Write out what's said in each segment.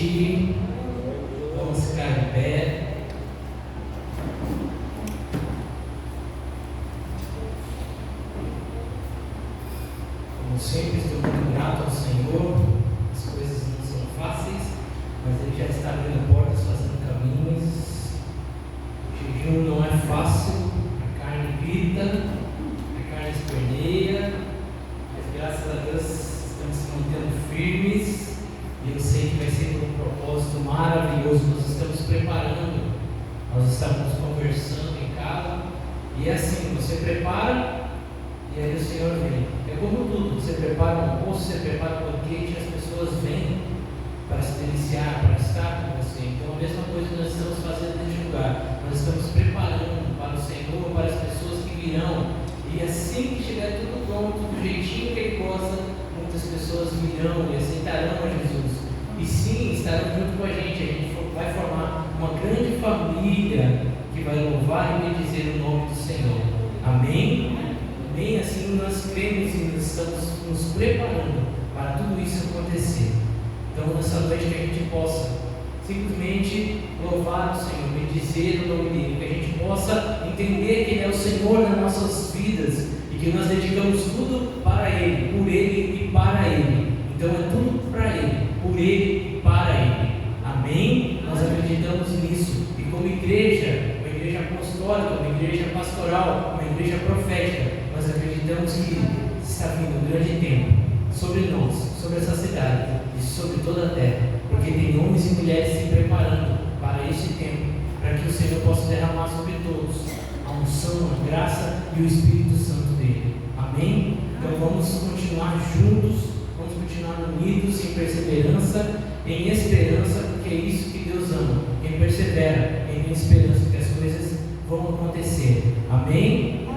Ti. Vamos ficar de pé. Como sempre, estou muito grato ao Senhor. As coisas não são fáceis, mas Ele já está abrindo portas, fazendo caminhos. O jejum não é fácil, a carne grita, a carne esperneia, mas graças a Deus estamos se mantendo firmes. E eu sei que vai ser por um propósito maravilhoso. Nós estamos preparando, nós estamos conversando em casa, e é assim: você prepara, e aí o Senhor vem. É como tudo: você prepara um almoço, você prepara um banquete, e as pessoas vêm para se deliciar, para estar com você. Então, a mesma coisa que nós estamos fazendo neste lugar, nós estamos preparando para o Senhor, para as pessoas que virão, e assim que estiver tudo pronto, do jeitinho que Ele gosta, muitas pessoas virão e aceitarão a Jesus. E sim, estarão junto com a gente vai formar uma grande família que vai louvar e bendizer o nome do Senhor. Amém? Amém? Assim nós cremos e nós estamos nos preparando para tudo isso acontecer. Então, nessa noite, que a gente possa simplesmente louvar o Senhor, bendizer o nome dEle, que a gente possa entender que Ele é o Senhor das nossas vidas e que nós dedicamos tudo para Ele, por Ele e para Ele. Então é tudo para Ele, por Ele e para Ele. Amém? Nós acreditamos nisso. E como igreja, uma igreja apostólica, uma igreja pastoral, uma igreja profética, nós acreditamos que está vindo um grande tempo sobre nós, sobre essa cidade e sobre toda a terra, porque tem homens e mulheres se preparando para este tempo, para que o Senhor possa derramar sobre todos a unção, a graça e o Espírito Santo dele. Amém? Então vamos continuar juntos, vamos continuar unidos em perseverança, em esperança, porque é isso que Deus ama. Quem persevera em esperança que as coisas vão acontecer. Amém?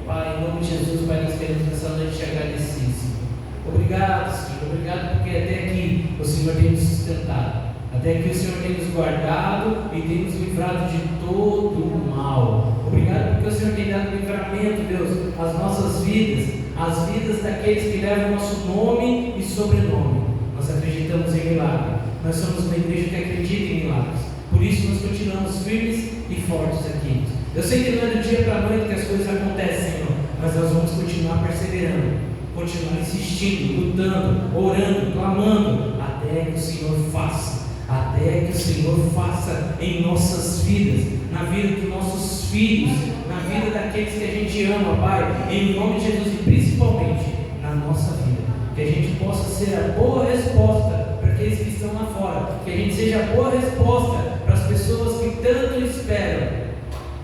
Pai, em nome de Jesus, Pai, nós queremos nessa noite te agradecer, Senhor. Obrigado, Senhor. Obrigado porque até aqui o Senhor tem nos sustentado. Até aqui o Senhor tem nos guardado e tem nos livrado de todo o mal. Obrigado porque o Senhor tem dado livramento, Deus, às nossas vidas, às vidas daqueles que levam o nosso nome e sobrenome. Nós acreditamos em milagre. Nós somos uma igreja que acredita em milagres. Por isso nós continuamos firmes e fortes aqui. Eu sei que não é do dia para a noite que as coisas acontecem, Senhor, mas nós vamos continuar perseverando, continuar insistindo, lutando, orando, clamando, até que o Senhor faça. Até que o Senhor faça em nossas vidas, na vida dos nossos filhos, na vida daqueles que a gente ama, Pai, em nome de Jesus, e principalmente na nossa vida. Que a gente possa ser a boa resposta para aqueles que estão lá fora, que a gente seja a boa resposta para as pessoas que tanto esperam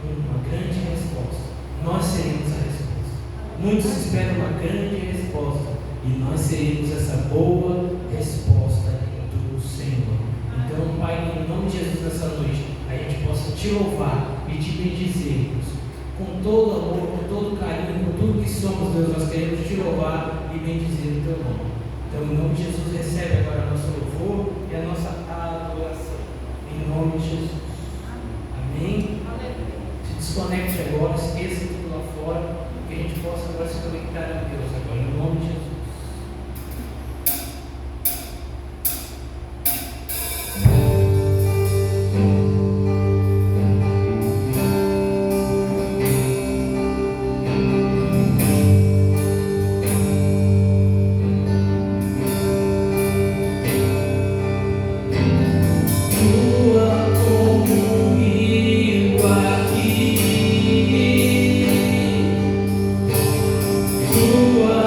uma grande resposta. Nós seremos a resposta. Muitos esperam uma grande resposta e nós seremos essa boa resposta do Senhor. Então, Pai, em nome de Jesus, nessa noite, a gente possa te louvar e te bendizermos com todo amor, com todo carinho, com tudo que somos, Deus. Nós queremos te louvar e bendizer o teu nome. Então, em nome de Jesus, recebe agora nosso louvor e a nossa adoração. Em nome de Jesus. Amém? Se desconecte agora, esqueça tudo lá fora, que a gente possa agora se conectar a Deus agora, em nome de Jesus. Tua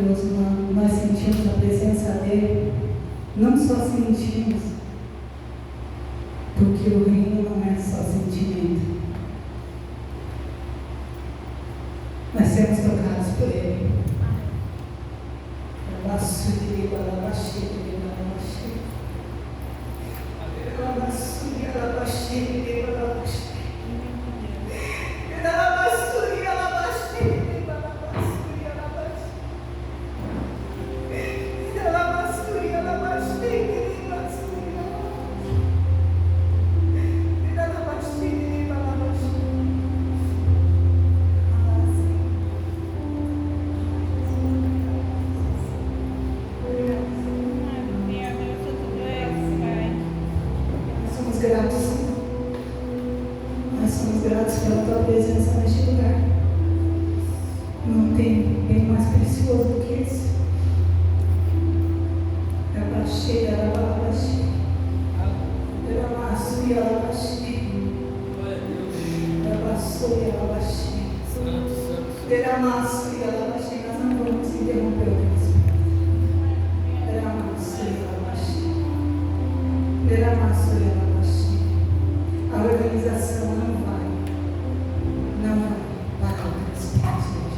Deus, nós sentimos a presença dele, não só sentimos, porque o reino não é só sentimento. Nós somos tocados por ele. A organização não vai parar o Espírito.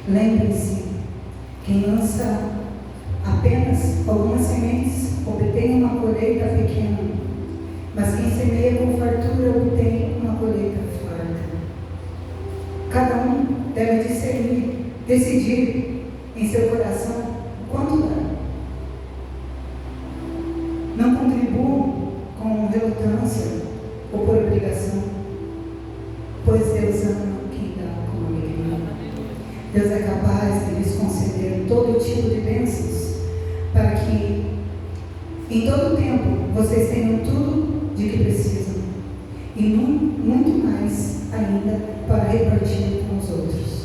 Lembre-se, quem lança apenas algumas sementes obtém uma colheita pequena, mas quem semeia com fartura obtém uma colheita farta. Cada um deve decidir em seu coração quanto dá. Não contribua com relutância ou por obrigação, pois Deus ama quem dá com alegria. Deus é capaz de lhes conceder todo tipo de bênçãos, para que em todo tempo vocês tenham tudo de que precisam, e muito mais ainda para repartir com os outros.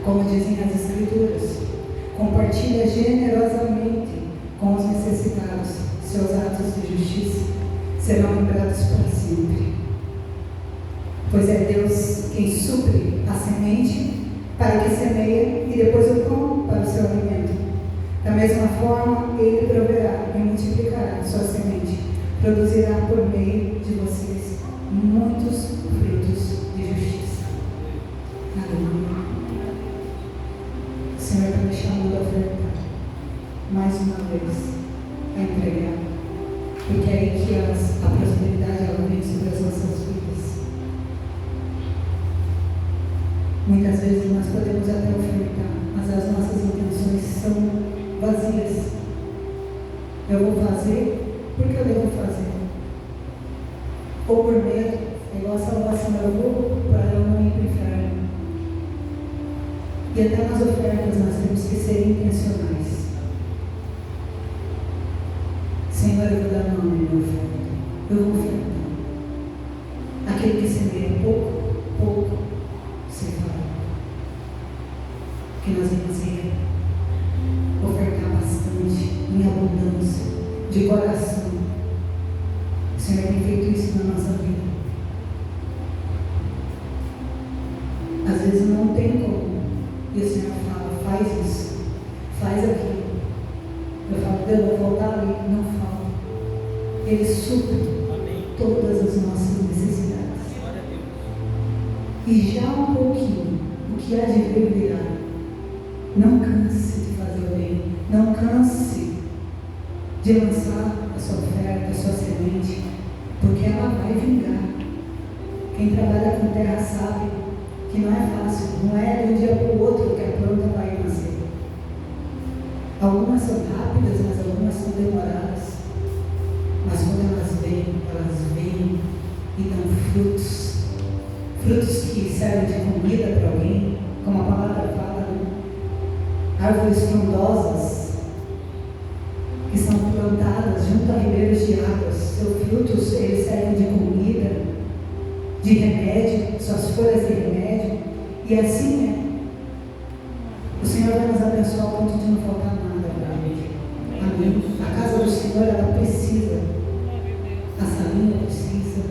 Como dizem as Escrituras, compartilha generosamente com os necessitados, seus atos de justiça serão lembrados para sempre. Pois é Deus quem supre a semente para que semeia e depois o pão para o seu alimento. Da mesma forma, Ele proverá e multiplicará sua semente, produzirá por meio de vocês muitos frutos de justiça. Aleluia. O Senhor está me chamando a ofertar mais uma vez, a entregar, porque é aí que a prosperidade ela vem sobre as nossas vidas. Muitas vezes E até nas ofertas nós temos que ser intencionais. Senhor, eu vou dar nome à minha oferta. Eu vou ofertar. Aquele que semeia pouco, se fará. Que nós vamos ofertar bastante, em abundância, de coração. O Senhor tem feito isso na nossa vida. Às vezes não tem como. E o Senhor fala, faz isso, faz aquilo. Eu falo, Deus, eu vou voltar ali, não falo. Ele supre todas as nossas necessidades. E já um pouquinho, o que há de vir virá. Não canse de fazer o bem. Não canse de lançar a sua oferta, a sua semente, porque ela vai vingar. Quem trabalha com terra sabe que não é fácil, não é de um dia para o outro que a planta vai nascer. Algumas são rápidas, mas algumas são demoradas. Mas quando elas vêm e dão frutos, frutos que servem de comida para alguém, como a palavra fala, né? Árvores frondosas que são plantadas junto a ribeiros de águas. Seus frutos, eles servem de comida, de remédio, suas folhas de remédio, e assim é. O Senhor vai nos abençoar ao ponto de não faltar nada para Ele. Amém. A casa do Senhor, ela precisa. A salinha precisa.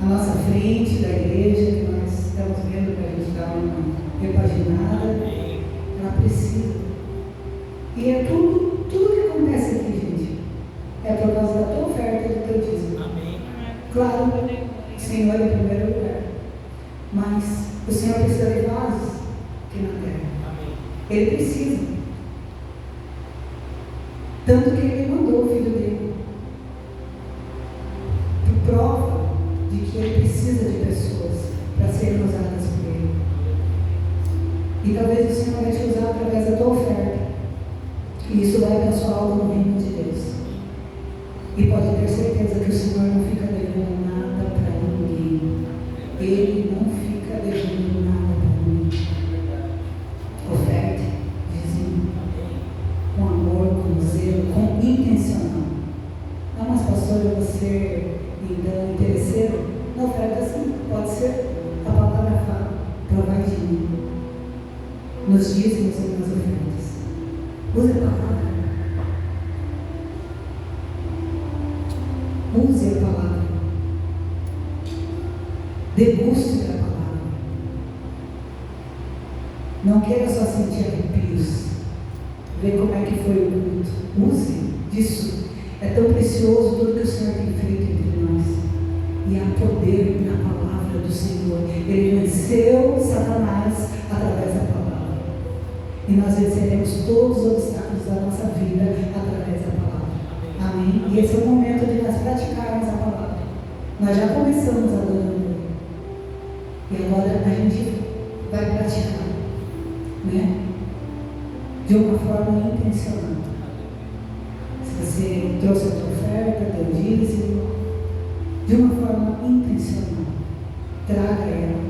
A nossa frente da igreja, que nós estamos vendo que a gente dá uma repaginada, ela precisa. E é tudo que acontece aqui, gente, é por causa da tua oferta e do teu dízimo. Amém. Claro, o Senhor em primeiro lugar. Mas o Senhor precisa de vasos aqui na terra. Amém. Ele precisa. Tanto que Ele mandou o Filho dele. Por prova de que Ele precisa de pessoas para serem usadas por Ele. E talvez o Senhor vai te usar através da tua oferta. E isso vai abençoar algo no reino de Deus. E pode ter certeza que o Senhor não fica devendo nada para ninguém. Ele não fica devendo nada para ninguém. Oferte, dizendo, com amor, com zelo, com intencional. Ah, mas pastor, eu vou ser então interesseiro? Não, oferta sim, pode ser. A palavra fala, provai de mim. Nos dízimos e nas ofertas. Use a palavra. Use a palavra. Deguste da palavra. Não queira só sentir arrepios. Ver como é que foi o culto. Use disso. É tão precioso tudo que o Senhor tem feito entre nós. E há poder na palavra do Senhor. Ele venceu Satanás através da palavra. E nós venceremos todos os obstáculos da nossa vida através da palavra. Amém? E esse é o momento de nós praticarmos a palavra. Nós já começamos adorando Ele. E agora a gente vai praticar, né? De uma forma intencional. Se você trouxe a tua oferta, teu dízimo, de uma forma intencional, traga ela.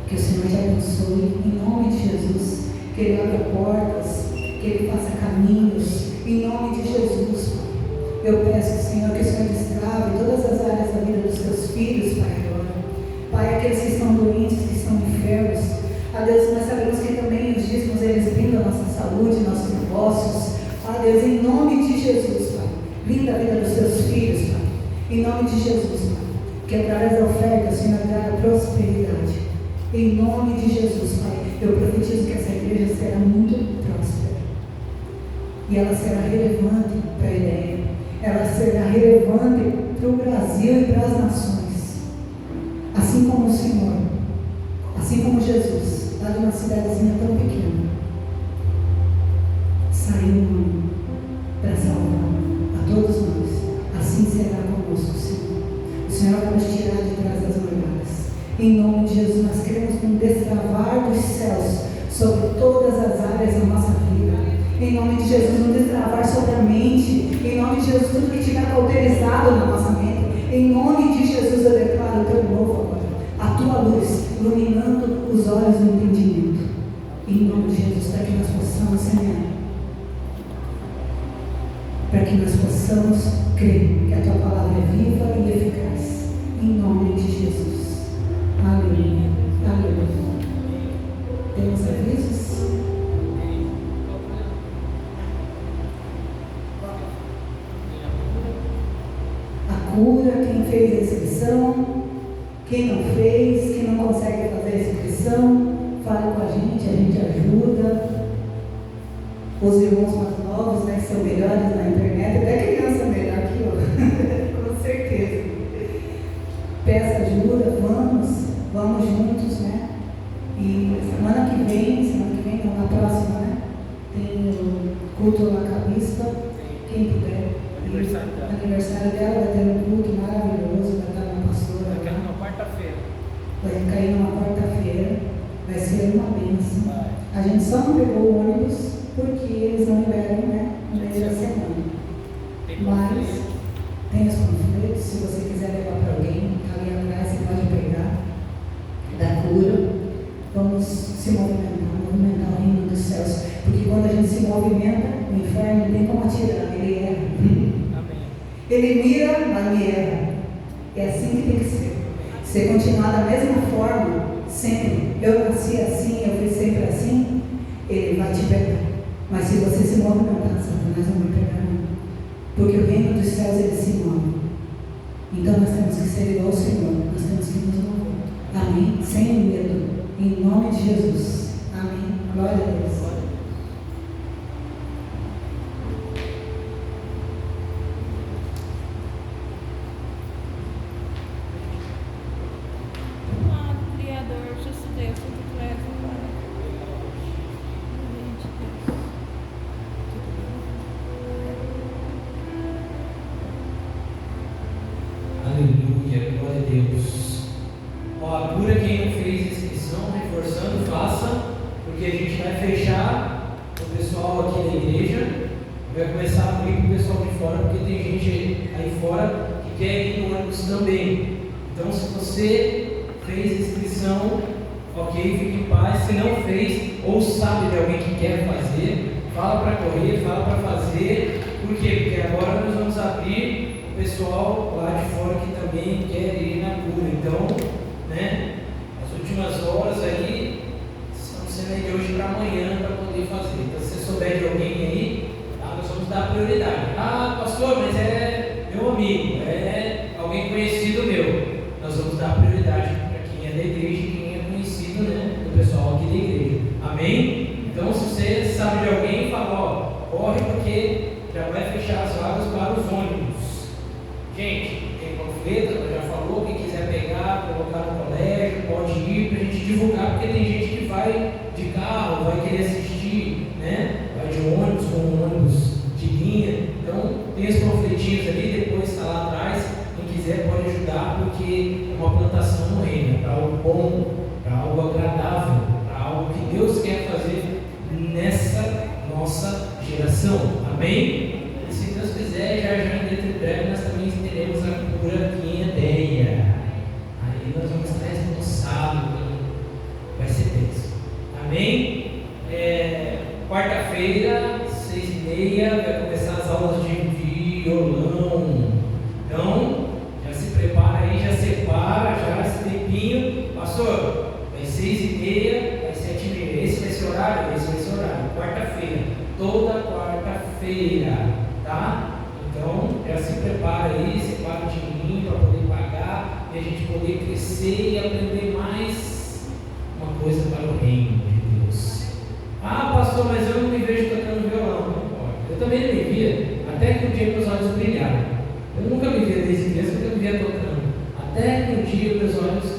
Que o Senhor te abençoe em nome de Jesus. Que Ele abra portas, que Ele faça caminhos, em nome de Jesus, Pai. Eu peço, Senhor, que o Senhor destrave todas as áreas da vida dos teus filhos, Pai, agora. Pai, aqueles que estão doentes, que estão enfermos. A Deus, nós sabemos que também os dízimos, eles brindam a nossa saúde, nossos negócios. A Deus, em nome de Jesus, Pai. Brinda a vida dos teus filhos, Pai. Em nome de Jesus, Pai. Que através da oferta, o Senhor traga prosperidade. Em nome de Jesus, Pai. Eu profetizo que essa igreja será muito próspera. E ela será relevante para a ideia. Ela será relevante para o Brasil e para as nações. Assim como o Senhor, assim como Jesus, lá de uma cidadezinha tão pequena, saiu para salvar a todos nós. Assim será conosco, Senhor. O Senhor vai nos tirar de trás das muralhas. Em nome de Jesus, nós queremos um destravar dos céus sobre todas as áreas da nossa vida. Em nome de Jesus, um destravar sobre a mente. Em nome de Jesus, tudo que estiver cauterizado na nossa mente. Em nome de Jesus, eu declaro o teu novo agora. A tua luz, iluminando os olhos do entendimento. Em em nome de Jesus, para que nós possamos semear, para que nós possamos crer que a tua palavra é viva e eficaz, em nome de Jesus. Aleluia, aleluia. Temos avisos? A cura, quem fez a inscrição, quem não fez, quem não consegue fazer a inscrição, fale com a gente ajuda. Os irmãos mais novos, né, que são melhores na internet, até criança melhor que eu, com certeza. Peça ajuda, vamos juntos, né? E semana que vem, não, na próxima, né? Tem o culto lá com a bispa, quem puder. Aniversário dela, vai ter um culto maravilhoso, vai estar uma pastora. Vai cair numa quarta-feira. Vai cair numa quarta-feira, vai ser uma bênção. A gente só não pegou o ônibus porque eles não liberam, né? No meio da semana. Mas tem os panfletos, se você quiser levar para alguém, ali atrás você pode pegar, da cura. Vamos se movimentar o reino dos céus, porque quando a gente se movimenta, o inferno não tem como atirar, ele erra. Ele mira, mas me erra. É assim que tem que ser. Se continuar da mesma forma, sempre, eu nasci assim, eu fui sempre assim, ele vai te pegar. Mas se você se movimentar, Satanás não vai pegar, não. Porque o reino dos céus, ele se move. Então nós temos que ser igual ao Senhor, nós temos que nos mover. Amém? Sem medo. Em nome de Jesus. Amém. Glória a Deus. Aleluia, glória a Deus. Ó, a cura, quem não fez inscrição, reforçando, faça, porque a gente vai fechar o pessoal aqui da igreja, vai começar a abrir para o pessoal de fora, porque tem gente aí fora que quer ir no ônibus também. Então, se você fez inscrição, ok, fique em paz. Se não fez, ou sabe de alguém que quer fazer, fala para correr, fala para fazer. Por quê? Porque agora nós vamos abrir o pessoal lá de fora que também quer ir na cura. Então, né, as últimas horas aí estão sendo aí de hoje para amanhã para poder fazer. Então, se você souber de alguém aí, tá, nós vamos dar prioridade. Ah, pastor, mas é meu amigo, é alguém conhecido meu. Nós vamos dar prioridade para quem é da igreja e quem é conhecido, né, do pessoal aqui da igreja. Amém? Então, se você sabe de alguém, fala, ó, corre porque já vai fechar as vagas para os ônibus. Gente, tem panfleto, ela já falou, quem quiser pegar, colocar no colégio, pode ir para a gente divulgar, porque tem gente que vai de carro, vai querer assistir, né? Vai de ônibus, com um ônibus de linha. Então, tem os panfletinhos ali, depois está lá atrás. Quem quiser pode ajudar, porque é uma plantação no reino, para algo bom, para algo agradável, para algo que Deus quer fazer nessa nossa geração. Amém? E se Deus quiser, já dentro de breve nós também teremos a cura aqui em Edeia. Aí nós vamos estar no sábado, vai ser tenso. Amém? Quarta-feira, 6h30, vai começar as aulas de violão. Então, já se prepara aí, já separa, já esse tempinho. Pastor, vai 6h30, vai 7h30. Esse vai ser horário? Esse vai ser horário. Quarta-feira, toda quarta-feira, tá? Então, já se prepara aí, separa o dinheirinho para poder pagar e a gente poder crescer e aprender mais uma coisa para o reino de Deus. Ah, pastor, mas eu não me vejo tocando violão. Não importa. Eu também não me via, até que um dia meus olhos brilharam. Eu nunca me via desde criança, nunca me via tocando. Até que um dia meus olhos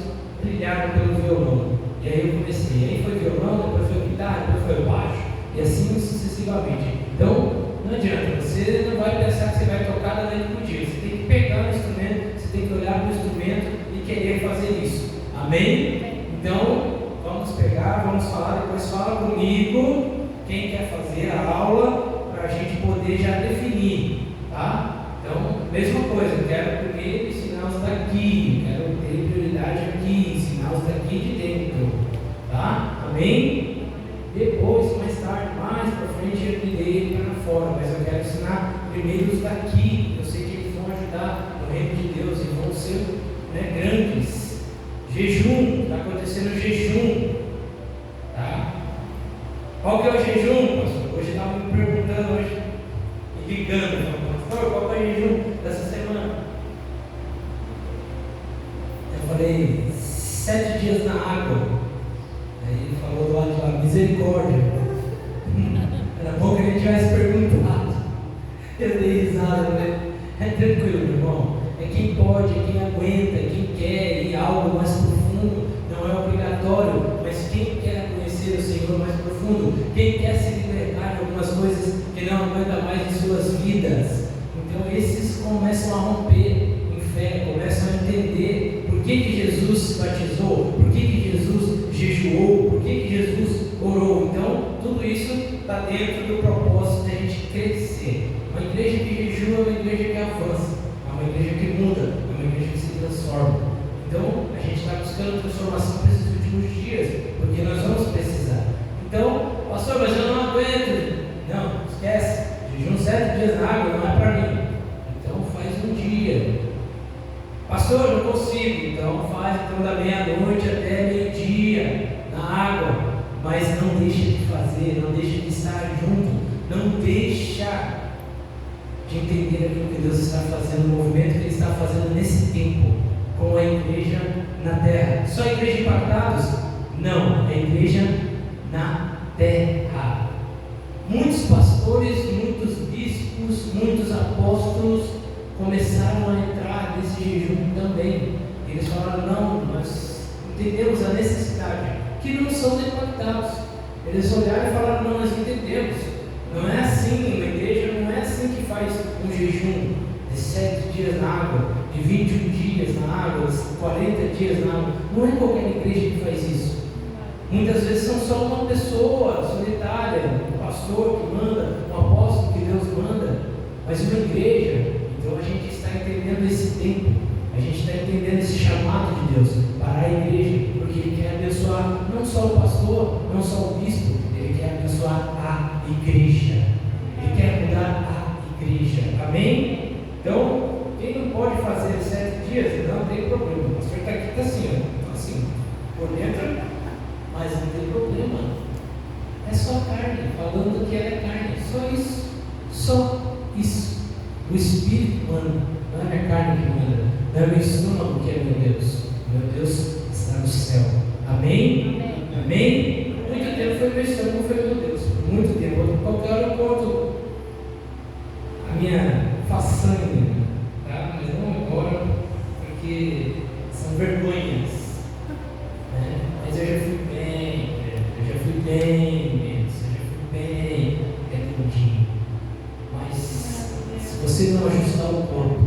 brilharam pelo violão. E aí eu comecei. Aí foi violão, depois foi guitarra, depois foi baixo, e assim sucessivamente. Então, não adianta, você não vai pensar que você vai tocar da noite para o dia. Você tem que pegar o instrumento, você tem que olhar para o instrumento e querer fazer isso. Amém? Então, vamos pegar, vamos falar, depois fala comigo quem quer fazer a aula para a gente poder já definir, tá? Então, mesma coisa, quero primeiro ensinar os daqui, quero ter prioridade aqui, ensinar os daqui de dentro, tá? Amém? Depois, mais tarde, mais para frente, eu irei ele para fora, mas eu quero ensinar primeiro os daqui. Eu sei que eles vão ajudar no reino de Deus e vão ser, né, grandes. Jejum, está acontecendo jejum. Tá? Qual que é o jejum, pastor? Hoje estava me perguntando, hoje, me ligando, pastor, qual que é o jejum dessa semana? Eu falei, 7 dias na água. Aí ele falou do lado de lá, misericórdia. Era bom que a gente tivesse perguntado. Eu dei risada, né? É tranquilo, meu irmão. É quem pode, é quem aguenta, é quem quer ir algo mais profundo. Não é obrigatório, mas quem quer conhecer o Senhor mais profundo, quem quer se libertar de algumas coisas que não aguenta mais em suas vidas. Então esses começam a romper em fé, começam a entender por que Jesus se batizou, por que Jesus jejuou, por que Jesus orou. Então tudo isso está dentro do propósito de a gente crescer. Uma igreja que jejua é uma igreja que avança, é uma igreja que muda, é uma igreja que se transforma. Então a gente está buscando transformação para esses últimos dias, porque nós vamos precisar. Então, pastor, mas eu não aguento. Não, esquece. Jejum 7 dias na água não é para mim. Então faz um dia. Pastor, eu não consigo. Então faz então da meia-noite até meio-dia na água. Mas não deixa de fazer, não deixa de estar junto, não deixa de entender aquilo que Deus está fazendo, o movimento que Ele está fazendo nesse tempo com a igreja na terra. Só a igreja impactados? Não, é a igreja na terra. Muitos pastores, muitos bispos, muitos apóstolos começaram a entrar nesse jejum também. Eles falaram, não, nós entendemos a necessidade, que não são impactados. Eles olharam e falaram, não, nós entendemos. Não é assim, uma igreja não é assim que faz um jejum de 7 dias na água, de 21 dias na água, de 40 dias na água. Não é qualquer igreja que faz isso. Muitas vezes são só uma pessoa solitária, um pastor que manda, um apóstolo que Deus manda, mas uma igreja. Então a gente está entendendo esse tempo, a gente está entendendo esse chamado de Deus para a igreja, porque Ele quer abençoar não só o pastor, não só o bispo, Ele quer abençoar a igreja, Ele quer mudar a igreja, amém? Então, quem não pode fazer 7 dias, não tem problema. O pastor está aqui, está assim, ó, assim, por dentro, mas não tem problema. É só carne, falando que ela é carne, só isso, só isso. O Espírito manda, não é minha carne que manda, não é meu estômago que é meu Deus. Meu Deus está no céu, amém? Amém? Amém? Por muito tempo foi meu estômago, foi meu Deus, por muito tempo. Qualquer hora eu conto a minha façanha, tá? Mas não agora, porque são vergonhas, né? Mas eu já fui bem, redondinho. Mas se você não ajustar o corpo,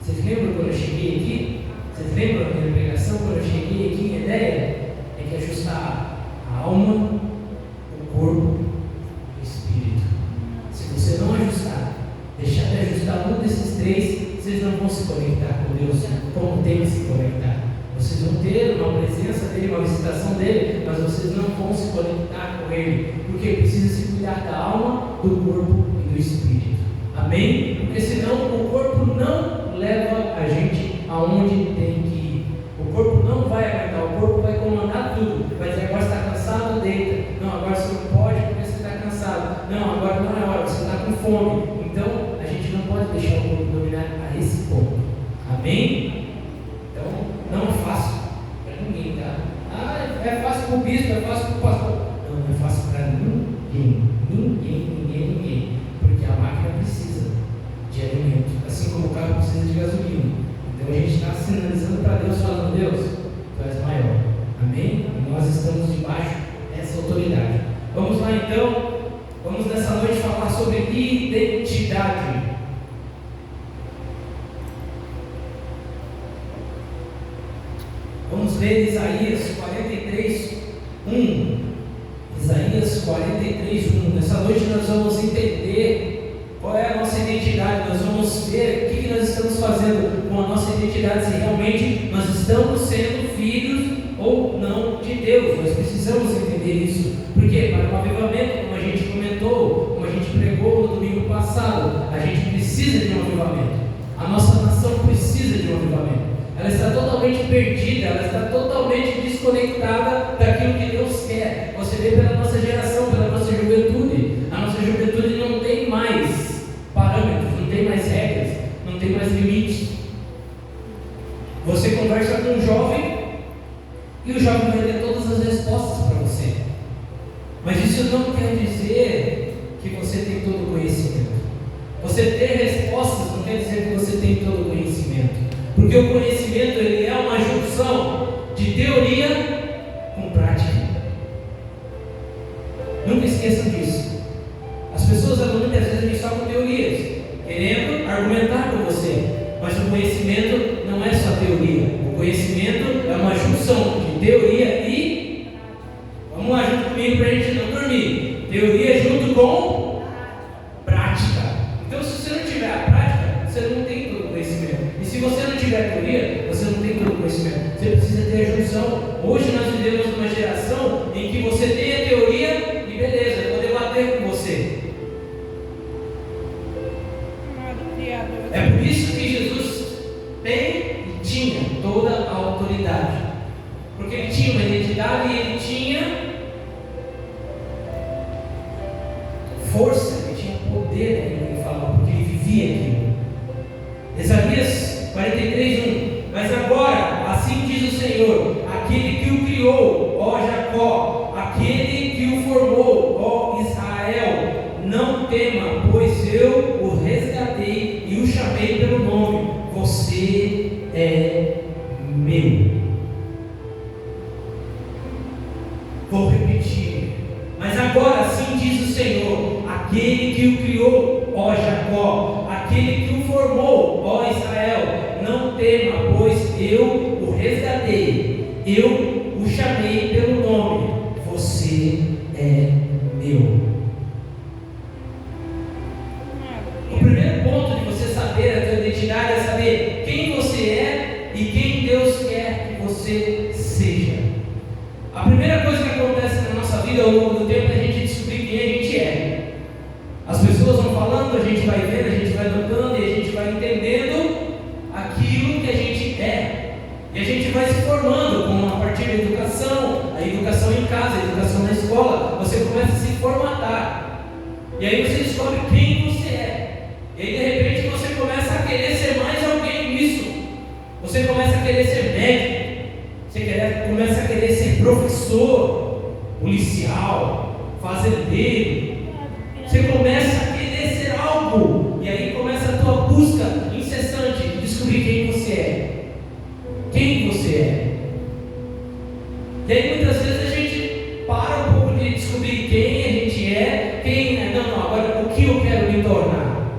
vocês lembram quando eu cheguei aqui? Vocês lembram da minha pregação quando eu cheguei aqui? Minha ideia é que ajustar a alma, o corpo e o espírito. Se você não ajustar, deixar de ajustar um desses 3, vocês não vão se conectar com Deus como tem que se conectar. Vocês vão ter uma presença dele, uma visitação dele, mas vocês não vão se conectar com ele, porque precisa se cuidar da alma, do corpo e do espírito. Amém? Porque senão o corpo não leva a gente aonde tem que ir. O corpo não vai aguentar, o corpo vai comandar tudo. Vai dizer, agora você está cansado, deita. Não, agora você não pode porque você está cansado. Não, agora não é hora, você está com fome. Então, a gente não pode deixar o corpo dominar a esse ponto. Amém? Então, não é fácil para ninguém, tá? Ah, é fácil para o bispo, é fácil para o pastor. Não é fácil para ninguém. Ninguém. Porque a máquina precisa de alimento, assim como o carro precisa de gasolina. Então a gente está sinalizando para Deus, falando, Deus, tu és maior. Amém? E nós estamos debaixo dessa autoridade. Vamos lá então, vamos nessa noite falar sobre identidade. Vamos ver Isaías 43:1. Isaías 43:1. Nessa noite nós vamos entender qual é a nossa identidade. Nós vamos ver o que nós estamos fazendo com a nossa identidade, se realmente nós estamos sendo filhos ou não de Deus. Nós precisamos entender isso, porque quê? Para um avivamento, como a gente comentou, como a gente pregou no domingo passado. A gente precisa de um avivamento. A nossa nação precisa de um avivamento. Ela está totalmente perdida, ela está totalmente desconectada daquilo que Deus quer. Você vê pela nossa geração, pela nossa juventude. A nossa juventude não tem mais parâmetros, não tem mais regras, não tem mais limites. Você conversa com um jovem e o jovem vai ter todas as respostas para você. Mas isso não quer dizer que você tem todo o conhecimento. Você ter respostas não quer dizer que você tem todo o conhecimento. Porque o conhecimento ele é uma junção de teoria com prática. Nunca esqueçam disso. As pessoas muitas vezes vêm só com teorias, querendo argumentar com você. Mas o conhecimento não é só teoria. O conhecimento é uma junção de teoria e... Vamos lá junto comigo para a gente não dormir. Teoria junto com prática. Então se você não tiver a prática, você não tem todo o conhecimento. E se você não tiver a teoria, você não tem todo o conhecimento. Você precisa ter a junção. Hoje nós vivemos numa geração em que você tem a teoria e beleza, eu vou debater com você. É por isso que Jesus tem e tinha toda a autoridade. Porque ele tinha uma identidade e ele tinha força, ele tinha poder naquilo que ele falava, porque ele vivia aquilo. Isaías 43:1. Mas agora, assim diz o Senhor, aquele que o criou, ó Jacó, aquele que o formou, ó Israel, não tema, pois eu o resgatei e o chamei pelo nome. Você é meu. Vou repetir. Mas agora sim diz o Senhor, aquele que o criou, ó Jacó, aquele que o formou, ó Israel, não tema, pois eu o resgatei, eu o chamei pelo nome. Você é meu. O primeiro ponto de você saber a sua identidade é saber quem você é e quem Deus quer que você seja. A primeira coisa que acontece na nossa vida ao longo do tempo é a gente descobrir quem a gente é. As pessoas vão falando, a gente vai vendo, a gente vai notando e a gente vai entendendo aquilo que a gente é. E a gente vai se formando a partir da educação, a educação em casa, a educação na escola. Você começa a se formatar. E aí você descobre quem você é. E aí de repente você começa a querer ser mais alguém nisso. Você começa a querer ser médico. Você começa a querer ser professor, policial, fazendeiro. Você começa a querer ser algo. E aí começa a tua busca incessante de descobrir quem você é. Quem você é. E aí muitas vezes a gente para um pouco de descobrir quem a gente é. Não, agora o que eu quero me tornar.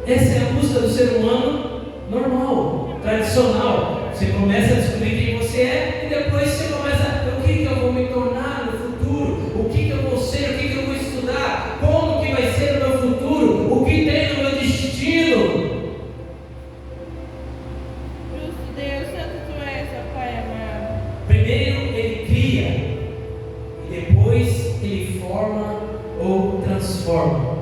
Essa é a busca do ser humano normal, tradicional. Você começa a descobrir quem você é e depois você começa a o que eu vou me tornar no futuro, o que eu vou ser, o que eu vou estudar, como que vai ser o meu futuro, o que tem no meu destino. Justo Deus, santo tu és, ó Pai amado. Primeiro ele cria e depois ele forma ou transforma.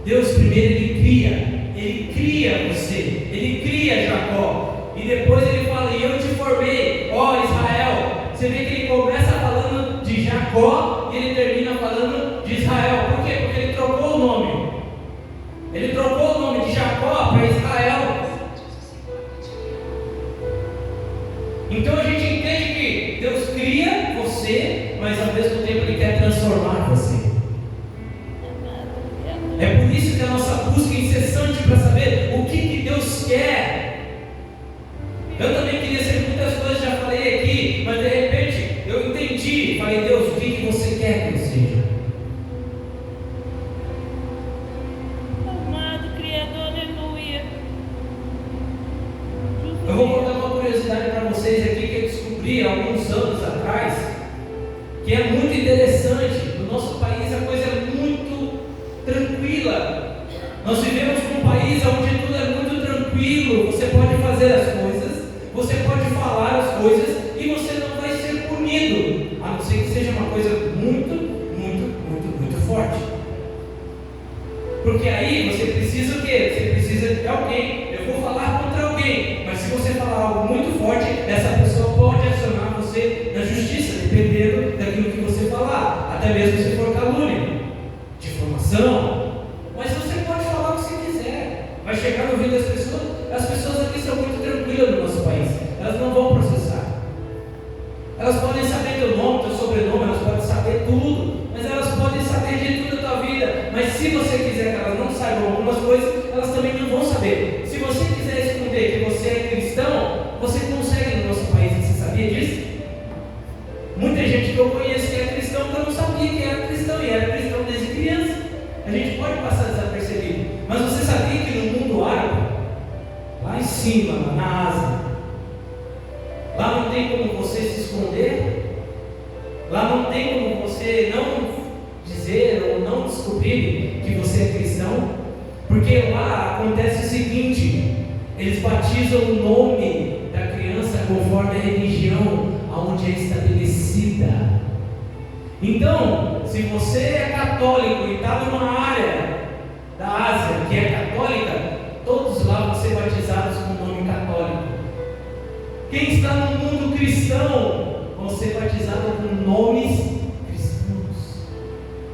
Deus primeiro ele cria você, ele cria Jacó, e depois ele fala, e eu te formei, ó Israel. Você vê que ele começa falando de Jacó e ele termina falando de Israel. Por quê? Porque ele trocou o nome. Ele trocou o nome de Jacó para Israel. Então a gente entende que Deus cria você, mas ao mesmo tempo ele quer transformar você. É por isso que a nossa busca é incessante para saber o que Deus quer. Eu também queria ser muitas coisas, já falei aqui, mas de repente eu entendi. Falei, Deus, o que você quer que eu seja? Amado Criador, aleluia. Eu vou contar uma curiosidade para vocês aqui que eu descobri há alguns anos atrás, que é muito interessante. No nosso país a coisa é muito tranquila. Nós vivemos num país onde tudo é muito tranquilo. Você pode fazer as coisas, você pode falar as coisas e você não vai ser punido, a não ser que seja uma coisa muito Porque aí você precisa o quê? Você precisa de alguém. Eu vou falar contra alguém, mas se você falar algo muito forte, essa pessoa pode acionar você na justiça, dependendo daquilo que você falar, até mesmo se for calúnia, difamação. Mas você pode falar o que você quiser, vai chegar no ouvido das pessoas. As pessoas aqui são muito tranquilas no nosso país, elas não vão processar. Elas podem saber teu nome, teu sobrenome, elas podem saber tudo, mas elas podem saber de tudo da tua vida. Mas se você quiser que elas não saibam algumas coisas, elas também não vão saber. Se você quiser esconder que você é cristão, você consegue no nosso país. Você sabia disso? Muita gente que eu conheço que é cristão, que eu não sabia que era cristão, e era cristão desde criança. A gente pode passar desapercebido. Mas você sabia que no mundo árabe, lá em cima, na Ásia, lá não tem como você se esconder, lá não tem como você não dizer ou não descobrir que você é cristão, porque lá acontece o seguinte: eles batizam o nome da criança conforme a religião aonde é estabelecida. Então, se você é católico e está numa área da Ásia que é católica, todos lá vão ser batizados com o nome católico. Quem está no mundo cristão vão ser batizados com nomes cristãos.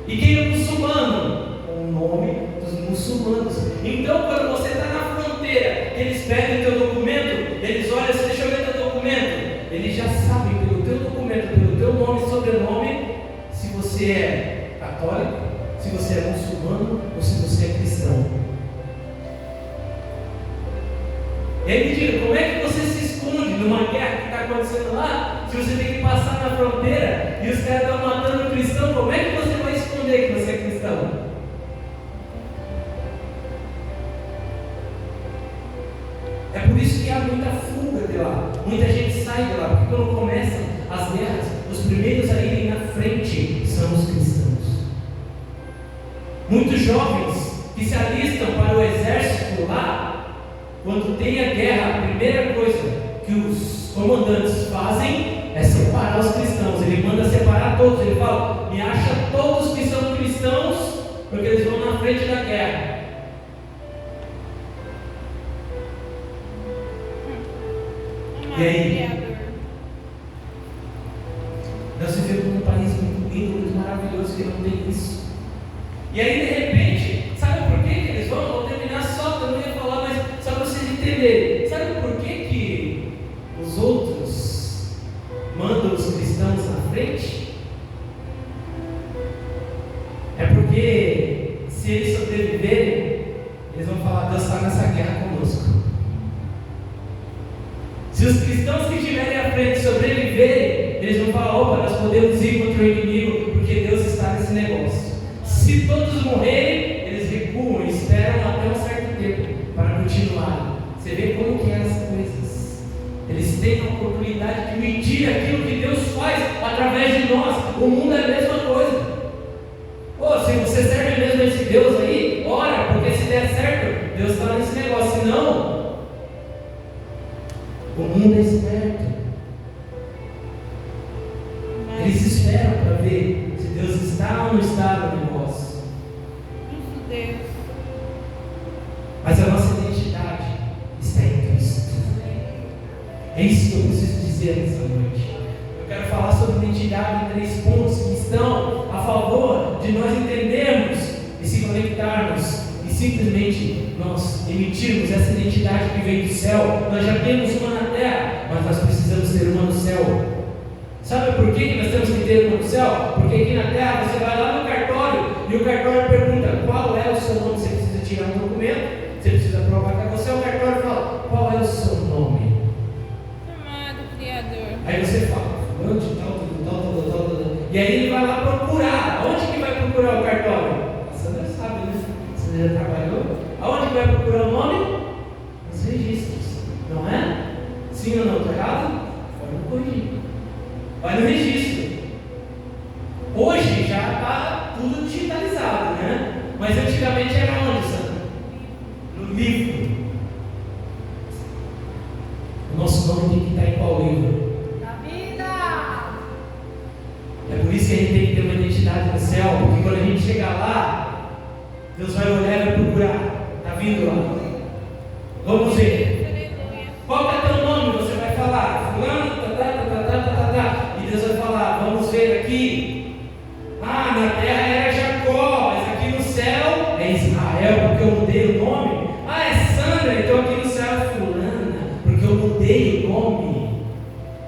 E quem é muçulmano? Com o nome dos muçulmanos. Então, quando você está na fronteira, eles pedem o teu documento, eles olham assim: deixa eu ver teu documento. Eles já sabem pelo teu documento, pelo teu nome e sobrenome, se você é católico, se você é muçulmano ou se você é cristão. E aí me diga, como é que você se esconde numa guerra que está acontecendo lá, se você tem que passar na fronteira e os caras estão matando o cristão? Como é que você vai esconder que você é cristão? É por isso que há muita fuga de lá, muita gente sai de lá, porque quando começam as guerras, os primeiros a irem na frente são os cristãos. Muitos jovens que se alistam para o exército lá, quando tem a guerra, a primeira coisa que os comandantes fazem é separar os cristãos. Ele manda separar todos. Ele fala: me acha todos que são cristãos, porque eles vão na frente da guerra. E aí? Nós vivemos num país muito lindo, muito maravilhoso, que não tem isso. E aí, de repente, sabe por que eles vão? Vou terminar só, eu não ia falar, mas só para vocês entenderem. Sabe por que os outros mandam os cristãos na frente? É porque se eles sobreviverem, eles vão falar: Deus está nessa guerra conosco. Se os cristãos que estiverem à frente sobreviverem, eles vão falar: opa, nós podemos ir contra o inimigo, porque Deus está nesse negócio. Se todos morrerem, eles recuam e esperam até um certo tempo para continuar. Você vê como que é as coisas. Eles têm a oportunidade de medir aquilo que Deus faz através de nós. O mundo é a mesma coisa. Se você serve mesmo esse Deus aí, ora, porque se der certo, Deus está nesse negócio. Se não, o mundo é esperto. Eles esperam para ver se Deus está ou não está no negócio. Deus. Mas a nossa identidade está em Cristo. É isso que eu preciso dizer nessa noite. Eu quero falar sobre identidade em 3 pontos que estão a favor de nós entendermos e se conectarmos e simplesmente nós emitirmos essa identidade que vem do céu. Nós já temos uma na terra, mas nós precisamos ter uma no céu. Sabe por que nós temos que ter uma no céu? Porque aqui na terra você vai lá no cartório e o cartório pergunta: qual é o seu nome? Você precisa tirar um documento, você precisa provar que é você. O cartório fala: qual é o seu nome? Amado Criador. Aí você fala: fulano de tal. E aí ele vai lá procurar. Onde que vai procurar o cartório? A Sandra sabe, né? Você já trabalhou? Aonde que vai procurar o nome? Nos registros, não é? Sim ou não? Estou errado? Vai no corrigir. Vai no registro. Hoje já está tudo digitalizado, né? Mas antigamente era onde, Sandra? No livro. O nosso nome tem que estar em qual livro? Na vida! É por isso que a gente tem que ter uma identidade no céu, porque quando a gente chegar lá, Deus vai olhar e vai procurar. Está vindo lá. Vamos ver. Qual que é teu nome? Você vai falar. Fulano, e Deus vai falar. Vamos ver aqui. Ah, na terra era Jacó, mas aqui no céu é Israel, porque eu mudei o nome. Ah, é Sandra, então aqui no céu é Fulana, porque eu mudei o nome.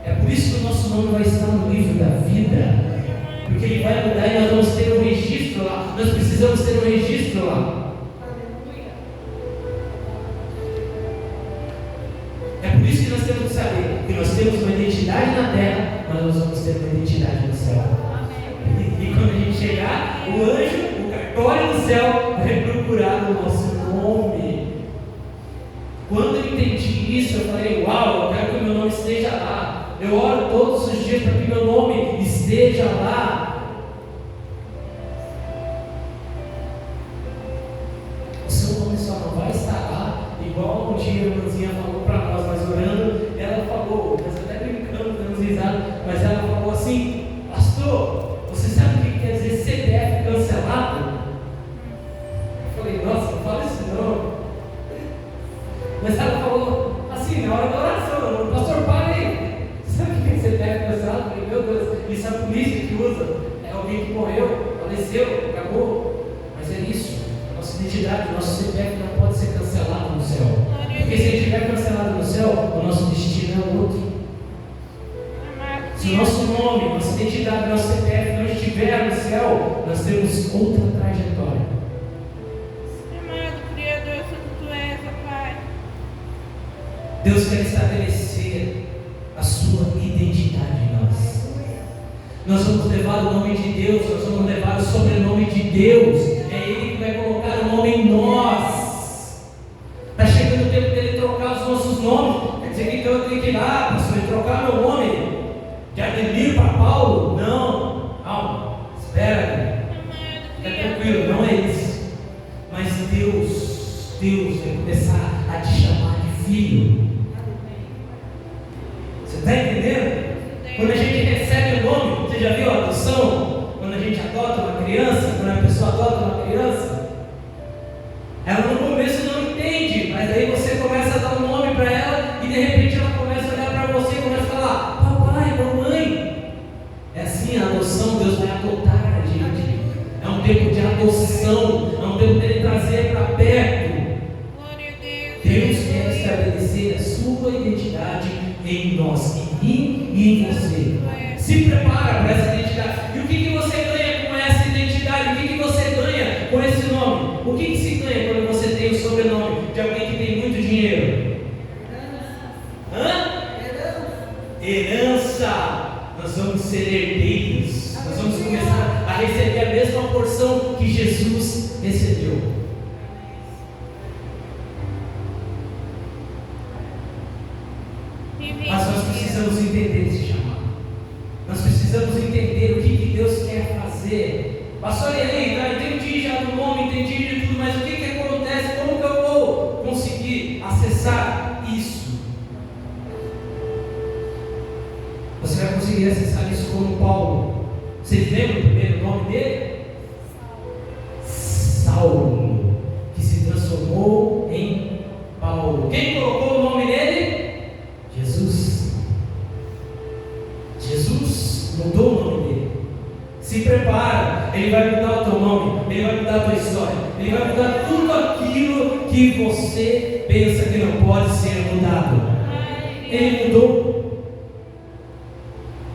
É por isso que o nosso nome vai estar no livro da vida. Porque ele vai mudar e nós vamos ter um registro lá. Nós precisamos ter um registro lá. É por isso que nós temos que saber que nós temos uma identidade na terra, mas nós vamos ter uma identidade no céu. E quando a gente chegar, o anjo, o cartório do céu, vai procurar o nosso nome. Quando eu entendi isso, eu falei: uau, eu quero que o meu nome esteja lá. Eu oro todos os dias para que meu nome esteja lá. O seu nome só não vai estar lá, igual um dia a irmãzinha falou para nós, mas orando, ela falou, mas até brincando, dando risada, mas ela falou assim: pastor, você sabe o que quer dizer CPF cancelado? Eu falei: nossa, não fala isso não. Mas ela falou assim, na hora da oração: pastor, para aí. Sabe o que é CPF cancelado? Eu falei: meu Deus, isso é a polícia que usa. É alguém que morreu, faleceu, acabou. Mas é isso. A nossa identidade, o nosso CPF não pode ser cancelado no céu. Porque se ele estiver cancelado no céu, o nosso destino é outro. Se o nosso nome, nossa identidade, nosso CPF não estiver no céu, nós temos outra trajetória. Amado Criador, Santo Tu és, ó Pai. Deus quer estabelecer a sua identidade em nós. Nós vamos levar o nome de Deus, nós vamos levar o sobrenome de Deus. É Ele que vai colocar o nome em nós. Está chegando o tempo dele trocar os nossos nomes. Quer dizer que então eu tenho que ir lá, pastor, e trocar meu nome de Ademir para Paulo? Não, calma, espera. É tranquilo, não é isso. Mas Deus vai começar a te chamar de filho. Você está entendendo? Quando a gente recebe o nome, você já viu a adoção? Quando a gente adota uma criança, quando a pessoa adota uma criança, ela no começo não entende, mas aí você começa a dar um nome para ela e de repente ela começa a olhar para você e começa a falar: papai, mamãe. É assim a adoção. Deus vai adotar a gente. É um tempo de adoção, é um tempo dele trazer para perto. Deus quer estabelecer a sua identidade em nós, em mim e em você. Se prepara para essa identidade. E o que você ganha com essa identidade? O que você ganha com esse nome? O que se ganha quando você tem o sobrenome de alguém que tem muito dinheiro? Herança. Nós vamos ser herdeiros. Nós vamos começar a receber a mesma porção que Jesus recebeu. Mas nós precisamos entender esse chamado. Nós precisamos entender o que Deus quer fazer. Pastor, e aí, entendi já do nome, entendi de tudo, mas o que acontece? Como que eu vou conseguir acessar isso? Você vai conseguir acessar isso como Paulo. Vocês lembram o primeiro nome dele? Saulo, que se transformou em Paulo. Quem colocou o nome dele? Jesus. Jesus mudou o nome dele. Se prepara, Ele vai mudar o teu nome, Ele vai mudar a tua história, Ele vai mudar tudo aquilo que você pensa que não pode ser mudado. Ele mudou.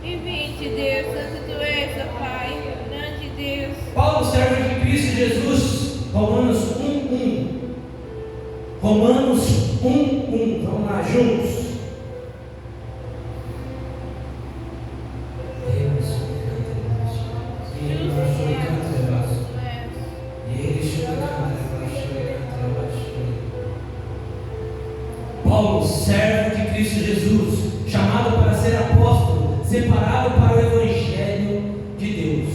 E vinde, Deus, Santo Tu és, ó Pai, grande Deus. Paulo, servo de Cristo Jesus, Romanos 1:1. Romanos 1:1. Vamos lá juntos. Paulo, servo de Cristo Jesus, chamado para ser apóstolo, separado para o Evangelho de Deus.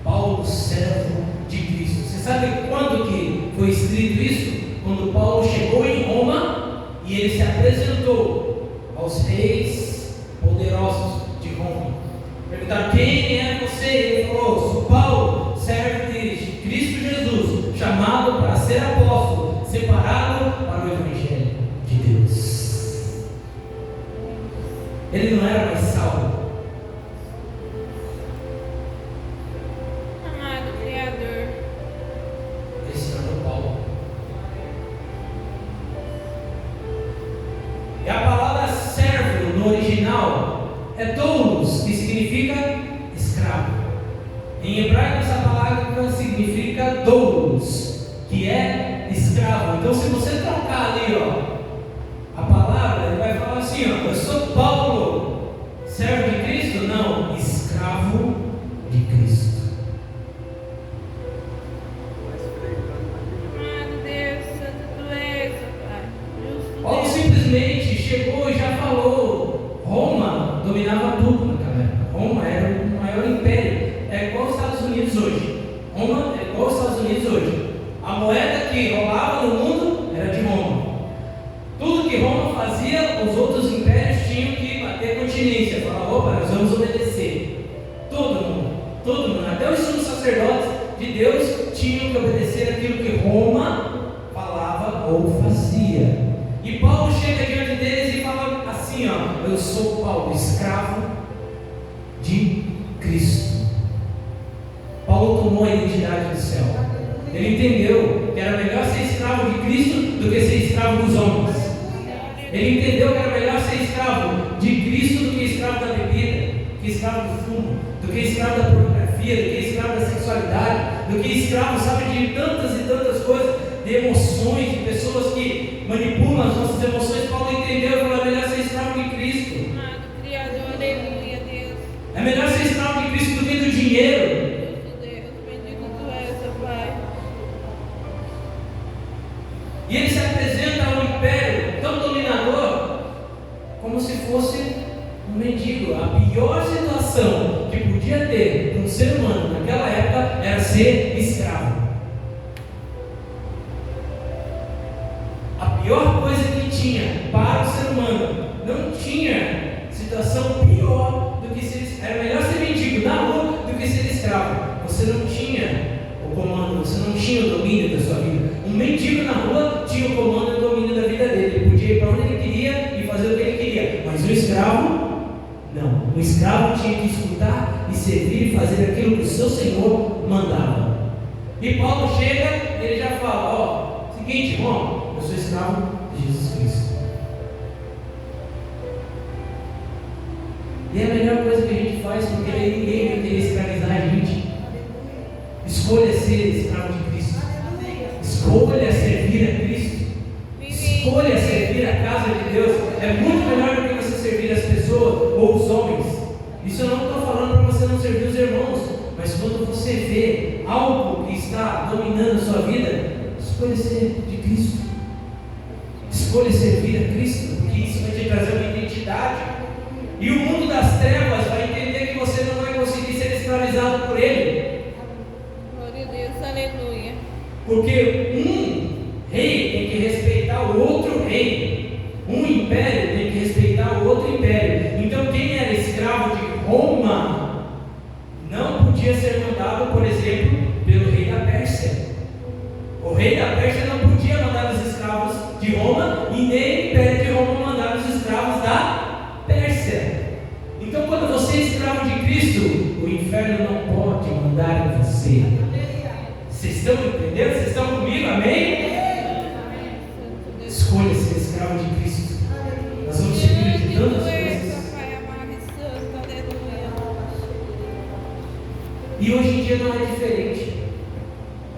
Paulo, servo de Cristo. Você sabe quando que foi escrito isso? Quando Paulo chegou em Roma e ele se apresentou aos reis poderosos de Roma. Perguntaram: quem é você? Ele falou: sou Paulo, servo de Cristo Jesus, Ele não era mais Saulo. Amado Criador. Ele se tornou Paulo. E a palavra servo no original é doulos, que significa escravo. Em hebraico essa palavra significa doulos, que é escravo. Então se você trocar ali, a palavra, ele vai falar assim, eu sou Paulo, servo de Cristo? Não, escravo de Cristo. Amado Deus, santo tu és, ó Pai. Justo Paulo Deus. simplesmente chegou e já falou. Roma dominava tudo naquela época. Roma era o maior império. É igual os Estados Unidos hoje. Roma é igual os Estados Unidos hoje. A moeda que rolava no mundo era de Roma. Tudo que Roma fazia, os outros impérios tinham que bater continência. Falar, opa, nós vamos obedecer. Todo mundo, até os sumos sacerdotes de Deus tinham que obedecer aquilo que Roma falava ou fazia. E Paulo chega diante deles e fala assim, eu sou Paulo, escravo de Cristo. Paulo tomou a identidade do céu. Ele entendeu que era melhor ser escravo de Cristo do que ser escravo dos homens. Ele entendeu que era melhor ser escravo de Cristo do que escravo da bebida, do que escravo do fumo, do que escravo da pornografia, do que escravo da sexualidade, do que escravo, sabe, de tantas e tantas coisas, de emoções, de pessoas que manipulam as nossas emoções. Paulo entendeu que era melhor ser escravo de Cristo. Amado Criador, aleluia, Deus. É melhor ser escravo de Cristo do que do dinheiro. Justo Deus, bendito tu és, ó Pai. E ele se apresenta a um império tão dominador como se fosse um mendigo. A pior situação que podia ter para um ser humano naquela época era ser escravo. A pior coisa que tinha para o ser humano, não tinha situação pior do que ser escravo. Era melhor ser mendigo na rua do que ser escravo. Você não tinha o comando, você não tinha o domínio da sua vida. Um mendigo na rua tinha o comando e o domínio da vida dele. Ele podia ir para onde ele queria e fazer o que ele queria. Mas o escravo, não. O escravo tinha que escutar e servir e fazer aquilo que o seu Senhor mandava. E Paulo chega e ele já fala, seguinte, irmão, eu sou escravo de Jesus Cristo. E é a melhor coisa que a gente faz, porque ninguém vai querer escravizar a gente. Escolha ser escravo de Cristo. Escolha servir a Cristo. Escolha servir a casa de Deus. É muito melhor do que você servir as pessoas ou os homens. Isso eu não estou falando para você não servir os irmãos, mas quando você vê algo que está dominando a sua vida, escolha ser de Cristo. Escolha servir a Cristo, porque isso vai te trazer uma identidade. E o mundo das trevas vai entender que você não vai conseguir ser escravizado por ele. Glória a Deus, aleluia. Porque um rei tem que respeitar o outro rei. Um império tem que respeitar o outro império. Então quem era escravo de Roma não podia ser mandado, por exemplo, pelo rei da Pérsia. O rei da Pérsia não podia mandar os escravos de Roma e nem o império de Roma mandar os escravos da Pérsia. Então quando você é escravo de Cristo, o inferno não pode mandar em você. Vocês estão entendendo? Vocês estão comigo? Amém? Escolha ser escravo de Cristo. Nós vamos seguir de tantas coisas. E hoje em dia não é diferente.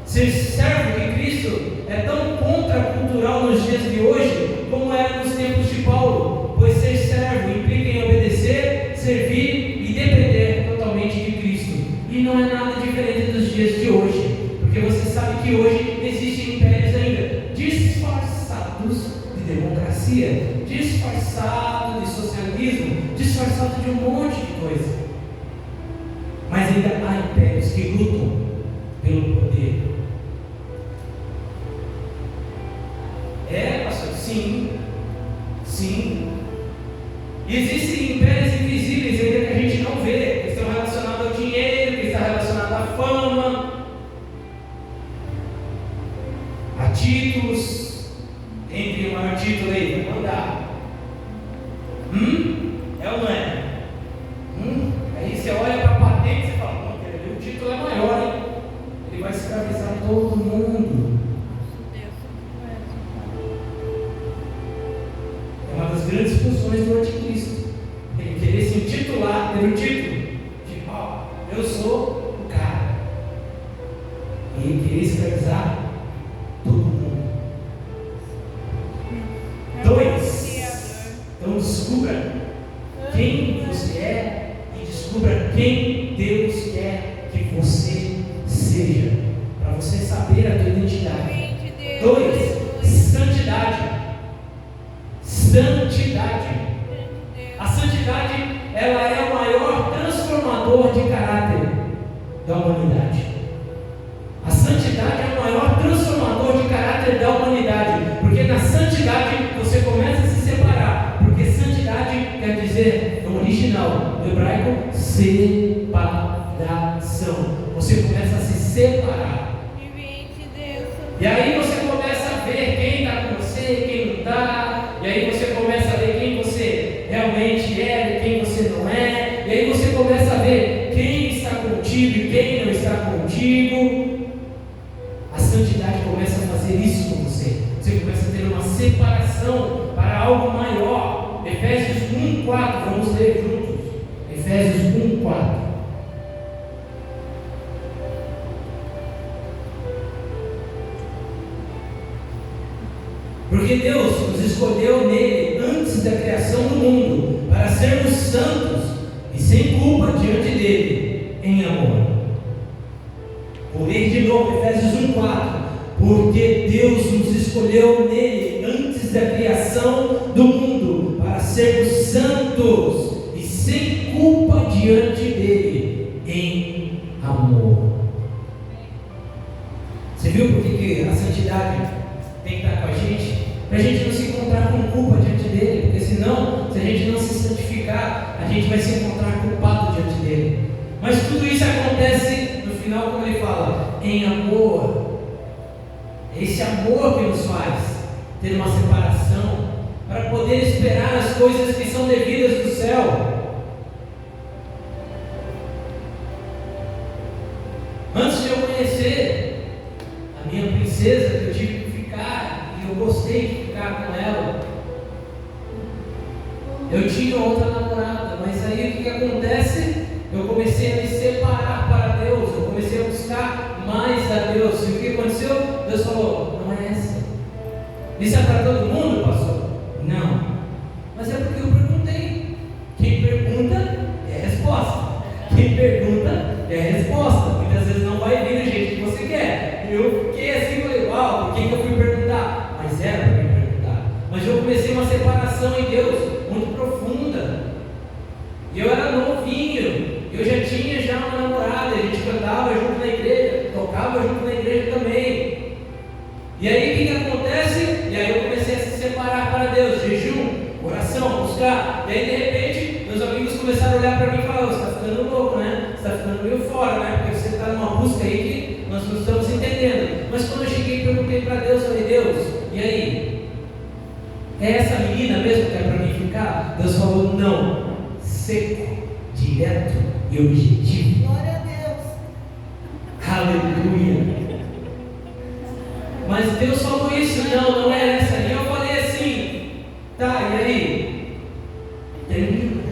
Ser servo de Cristo é tão contracultural nos dias de hoje como era nos tempos de Paulo. Pois ser servo implica em obedecer, servir e depender totalmente de Cristo. E não é nada diferente dos dias de hoje. Porque você sabe que hoje existem impérios ainda disfarçados de democracia, disfarçado de socialismo, disfarçado de um monte de coisa. Mas ainda há impérios que lutam pelo poder. Pastor? Sim. E existem impérios invisíveis ainda que a gente não vê, que estão relacionados ao dinheiro, que estão relacionados à fama, a títulos. Quem tem o maior título aí? Vai mandar. É ou não é? e querer escravizar todo mundo. 2. Então descubra quem você é e descubra quem Deus quer que você seja, para você saber a tua identidade. 2. Santidade. Santidade. A santidade, ela é o maior transformador de caráter da humanidade. A santidade é o maior transformador de caráter da humanidade, porque na santidade você começa a se separar, porque santidade quer dizer, no original, no hebraico, separação. Você começa a se separar. E aí você começa a ver quem está com você, quem não está. E aí você começa a ver quem você realmente é e quem você não é. E aí você começa a ver quem está contigo e quem não está contigo. A santidade começa a fazer isso com você. Você começa a ter uma separação para algo maior. Efésios 1:4, vamos ler juntos. Efésios 1:4. Porque Deus nos escolheu nele antes da criação do mundo, para sermos santos e sem culpa diante dele, em amor. Vou ler de novo, Efésios 1:4. Porque Deus nos escolheu nele antes da criação do mundo, para sermos santos e sem culpa diante dele, em amor. Você viu por que a santidade tem que estar com a gente? Para a gente não se encontrar com culpa diante dele, porque senão, se a gente não se santificar, a gente vai se encontrar culpado diante dele. Mas tudo isso acontece no final, como ele fala, em amor. É esse amor que nos faz ter uma separação, para poder esperar as coisas que são devidas do céu. Antes de eu conhecer a minha princesa, que eu tive que ficar, e eu gostei de ficar com ela, eu tinha outra namorada, mas aí o que acontece? Eu comecei a me separar para Deus, eu comecei a buscar mais a Deus. E o que aconteceu? Deus falou, não é essa. Isso é para todo mundo, pastor? Não. Mas é porque eu perguntei. Quem pergunta é a resposta. Quem pergunta é a resposta. Muitas vezes não vai vir do jeito que você quer. Eu fiquei assim, falei, uau, por que eu fui perguntar? Mas era para me perguntar. Mas eu comecei uma separação em Deus muito profunda. E eu era novinho. Eu já tinha uma namorada. A gente cantava junto na igreja, tocava junto na igreja também. E aí o que acontece? E aí eu comecei a se separar para Deus. Jejum, oração, buscar. E aí de repente meus amigos começaram a olhar para mim e falaram, você está ficando louco, né? Você está ficando meio fora, né? Porque você está numa busca aí que nós não estamos entendendo. Mas quando eu cheguei e perguntei para Deus, falei, Deus, e aí? É essa menina mesmo que é para mim ficar? Deus falou, não. Seco, direto e objetivo. Glória a Deus. Aleluia. Mas Deus falou isso, não é essa. E eu falei assim, tá, e aí? Termina.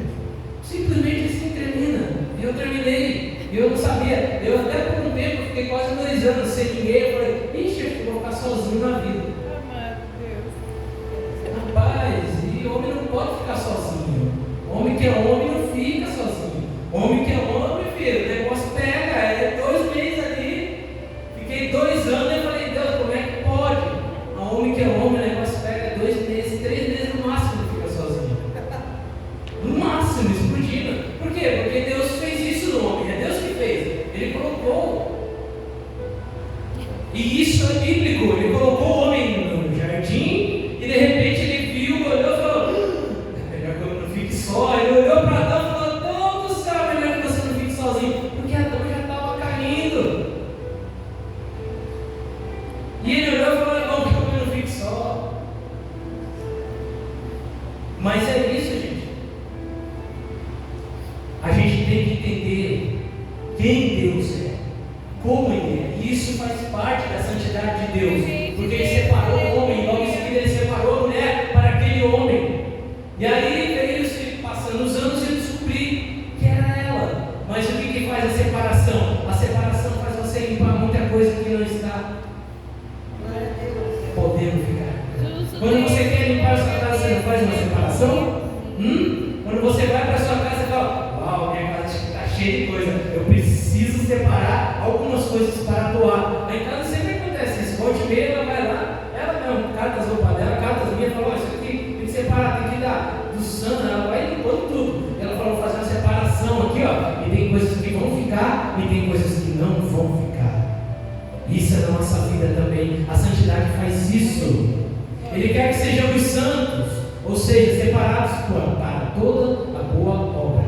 Simplesmente assim termina. E eu terminei. E eu não sabia. Eu até por um tempo, fiquei quase 2 anos sem ninguém. Eu falei, ixi, acho que eu vou ficar sozinho na vida. Rapaz, e homem não pode ficar sozinho. Homem que é homem não fica sozinho. Homem que é homem, filho, o negócio pega. É 2 meses ali. Fiquei 2 anos e falei, Deus, como é que pode? A homem que é homem, o negócio pega 2 meses, 3 meses no máximo fica sozinho. No máximo, explodindo. Por quê? Porque Deus fez isso no homem. É Deus que fez. Ele colocou. E isso é bíblico. Ele colocou o homem no jardim e de repente ele viu, olhou e falou, é melhor que eu não fique só. Ele olhou para Adão e falou, Deus do céu, é melhor que você não fique sozinho. Porque Adão já estava caindo. E ele olhou e falou, irmão, que eu não fique só. Mas é isso, gente. A gente tem que entender quem Deus é, como Ele é. E isso faz parte da santidade de Deus. Porque Ele separou o homem, logo em seguida Ele separou a mulher para aquele homem. E aí veio-se passando os anos e eu descobri que era ela. Mas o que faz a separação? A separação faz você limpar muita coisa que que não está podendo ficar. Quando você quer limpar a sua casa, você não faz uma separação? Quando você vai para a sua casa e fala, uau, minha casa está cheia de coisa, eu preciso separar algumas coisas para doar. Lá em casa sempre acontece isso, volte e meia, ela vai lá, ela mesmo cata as roupas dela, cata as minhas, fala, isso aqui tem que separar, tem que dar do santo, ela vai limpando tudo. Ela falou, fazer uma separação aqui, ó, e tem coisas que vão ficar e tem coisas que não vão ficar. Isso é da nossa vida também, a santidade faz isso. Ele quer que sejamos santos, ou seja, separados para toda a boa obra.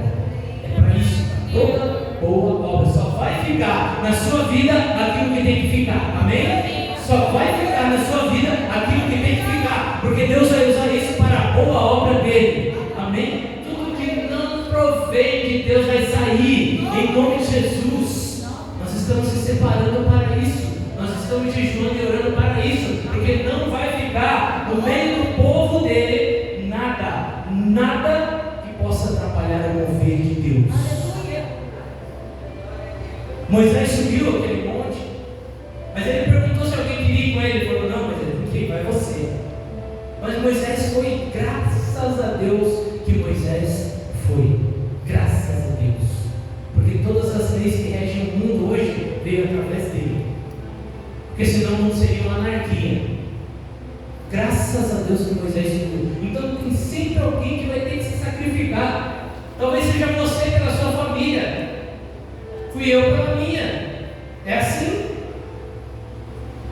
É para isso, toda boa obra. Só vai ficar na sua vida aquilo que tem que ficar. Amém? Só vai ficar na sua vida aquilo que tem que ficar, porque Deus vai usar isso para a boa obra dele. Amém? Tudo que não provém de Deus vai sair em nome de Jesus. Nós estamos se separando para isso. Nós estamos jejuando e orando para isso, porque não vai ficar no meio do povo dele nada que possa atrapalhar o mover de Deus. Moisés subiu aquele monte, mas ele perguntou se alguém queria ir com ele. Ele falou, não, mas quem vai você? Mas Moisés foi, graças a Deus que Moisés foi, graças a Deus, porque todas as leis que regem o mundo hoje veio através dele, porque senão não seria uma anarquia. Graças a Deus que Moisés subiu. Então tem sempre alguém que vai ter que se sacrificar. Talvez seja você pela sua família, fui eu pela minha. É assim.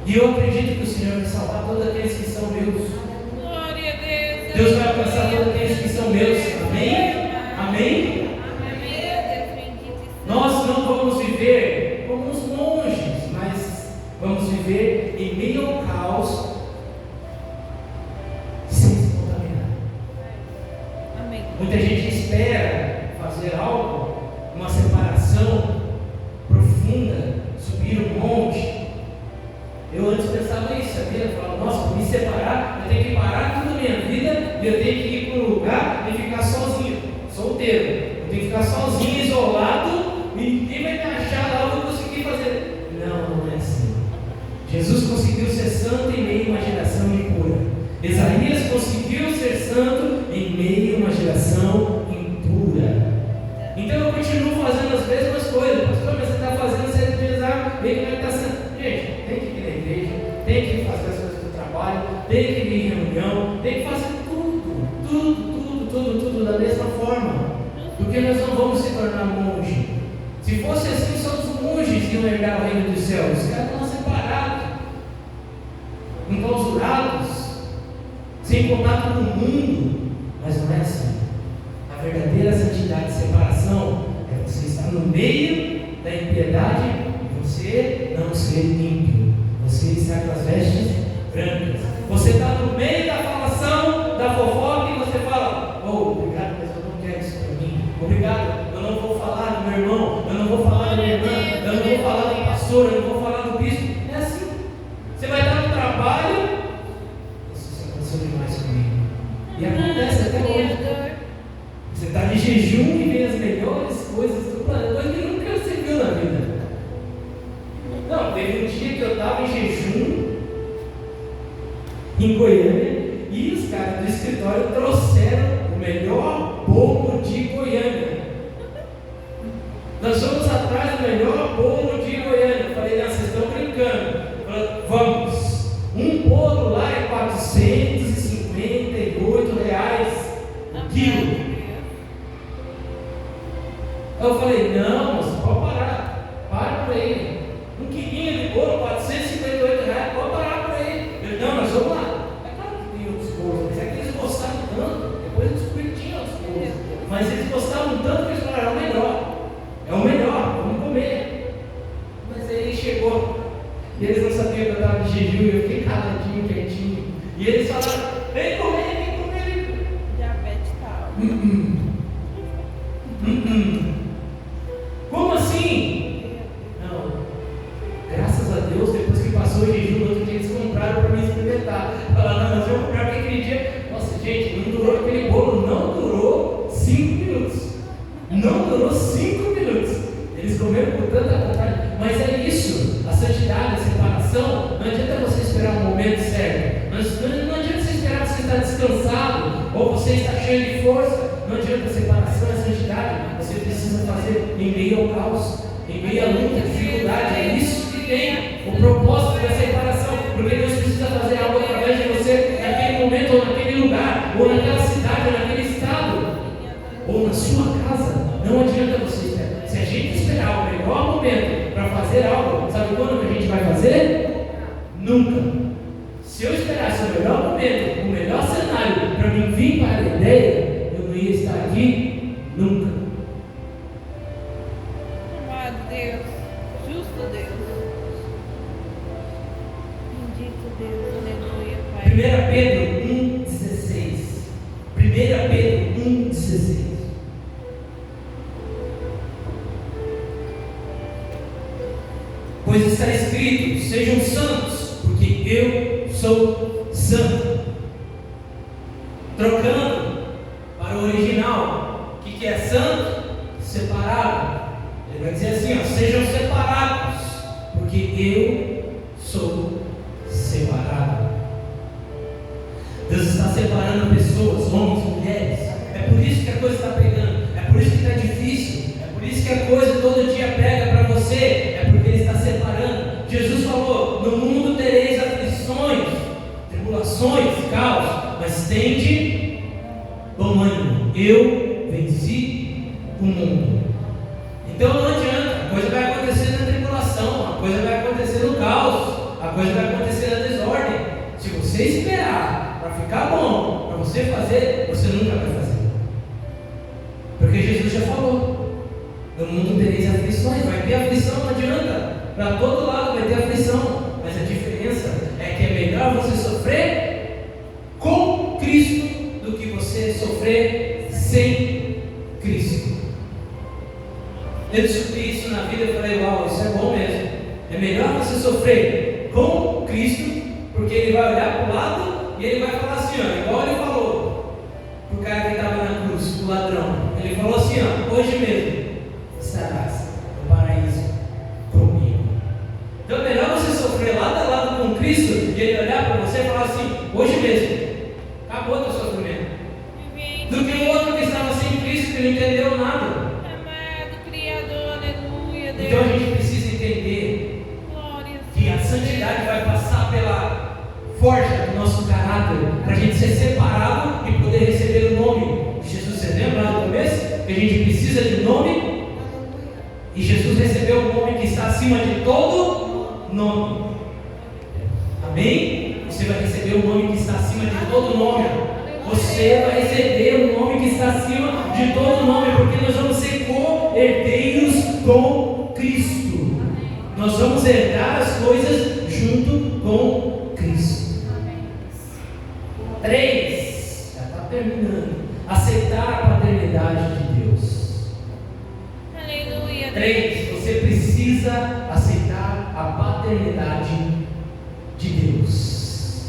E eu acredito que o Senhor vai salvar todos aqueles que são meus. Glória a Deus. Deus vai alcançar todos aqueles que são meus. Amém? Amém? Nós não vamos viver como os monges, mas vamos viver em meio ao caos, sem se contaminar. Amém. Muita gente espera fazer algo, uma separação profunda, subir um monte. Eu antes pensava isso, sabia? Eu falava, nossa, para me separar, eu tenho que parar toda a minha vida e eu tenho que ir para um lugar e ficar sozinho, solteiro. Eu tenho que ficar sozinho, isolado, e ninguém vai me achar lá, eu vou conseguir fazer. Não, não é assim. Jesus conseguiu ser santo em meio a uma geração impura. Isaías conseguiu ser santo em meio a uma geração impura. Então eu continuo fazendo as mesmas coisas. Pastor, mas você está fazendo certo dia, vem como é que está sendo. Gente, tem que ir na igreja, tem que fazer as coisas do trabalho, tem que ir em reunião, tem que fazer tudo da mesma forma. Porque nós não vamos se tornar monge. Se fosse assim, só os monges que iam herdar o reino dos céus. Os caras estão separados, enclausurados, sem contato com o mundo. Mas não é assim. A verdadeira santidade e separação é você estar no meio da impiedade e você não ser limpo. Você estar com as vestes brancas. Você está no meio da falação, da fofoca e você fala, oh, obrigado, mas eu não quero isso para mim. Obrigado, eu não vou falar do meu irmão, eu não vou falar da minha irmã, eu não vou falar do pastor, eu não vou falar do bispo. É assim. Você vai estar no trabalho, isso aconteceu demais comigo. E acontece até hoje. Você está de jejum e vê as melhores coisas do planeta, coisa que nunca você viu na vida. Não, teve um dia que eu estava em jejum em Goiânia e os caras do escritório trouxeram o melhor bolo de Goiânia. Nós fomos atrás do melhor bolo de Goiânia. Eu falei, não, vocês estão brincando. Eu falei, vamos. Um bolo lá é R$458 o quilo. Eu falei, não, moço, pode parar. Para por aí. Um quilinho de bolo, R$458, pode parar por aí. Eu, não, nós vamos lá. É claro que tem outros bolos, mas é que eles gostaram tanto. Depois eu descobri que tinha outros bolos. Mas eles gostaram tanto que eles falaram, é o melhor. É o melhor, vamos comer. Mas aí chegou. E eles não sabiam que eu estava de jejum e eu fiquei caladinho, quietinho. E eles falaram, vem comer, vem comer. Diabetes tal. Como assim? Não. Graças a Deus, depois que passou o jejum, no outro dia eles compraram para me experimentar. Falaram, não, nós vamos comprar porque aquele dia. Nossa, gente, não durou aquele bolo, não durou 5 minutos. Não durou 5 minutos. Eles comeram com tanta vontade. Mas é isso, a santidade, a separação. cansado, ou você está cheio de força. Não adianta separação e santidade. Você precisa fazer em meio ao caos, em meio à luta, dificuldade. É isso que tem o propósito da separação, porque Deus precisa fazer algo através de você naquele momento, ou naquele lugar, ou naquela cidade, ou naquele estado, ou na sua casa. Não adianta você esperar. Se a gente esperar o melhor momento para fazer algo, sabe quando que a gente vai fazer? Nunca. Se eu esperasse o melhor momento, o melhor cenário para mim vir para a ideia, eu não ia estar aqui nunca. Amado Deus, justo Deus, bendito Deus, aleluia, Pai. 1 Pedro 1,16. 1 Pedro 1,16. Pois está escrito: sejam santos, porque eu sou santo. Trocando para o original, o que é santo? Separado. Ele vai dizer assim: ó, sejam separados, porque eu sou separado. Deus está separando pessoas, homens e mulheres. É por isso que a coisa está pegando, é por isso que está difícil, é por isso que a coisa todo dia pega para você, é porque Ele está separando. Jesus falou: no mundo tereis aflições, tribulações, caos, mas tende bom ânimo, eu venci o mundo. Então não adianta, a coisa vai acontecer na tribulação, a coisa vai acontecer no caos, a coisa vai acontecer na desordem. Se você esperar para ficar bom, para você fazer, você nunca vai fazer. Porque Jesus já falou: no mundo tereis aflições. Vai ter aflição, não adianta. Para todo lado vai ter aflição. Mas a diferença é que é melhor você sofrer com Cristo do que você sofrer sem Cristo. Eu descobri isso na vida e falei: uau, isso é bom mesmo. É melhor você sofrer com Cristo, porque Ele vai olhar para o lado e Ele vai falar assim, ó, igual Ele falou para o cara que estava na cruz, o ladrão. Ele falou assim, ó: hoje mesmo estarás no paraíso comigo. Então é melhor você sofrer lado a lado com Cristo e Ele olhar para você e falar assim: hoje mesmo acabou o teu sofrimento, do que o outro que estava sem Cristo, que não entendeu nada. Amado Criador, aleluia, Deus. Então a gente precisa entender que a santidade vai passar pela forja do nosso caráter, para a gente ser separado e poder receber o nome de Jesus. Você lembra lá no começo? Que a gente precisa de um nome, e Jesus recebeu o nome que está acima de todo nome. Amém? Você vai receber o nome que está acima de todo nome. Você vai receber o nome que está acima de todo nome, porque nós vamos ser co-herdeiros com Cristo. Nós vamos herdar as coisas junto com Cristo. 3, já está terminando. Aceitar a paternidade de Deus. Aleluia. 3, você precisa aceitar a paternidade de Deus.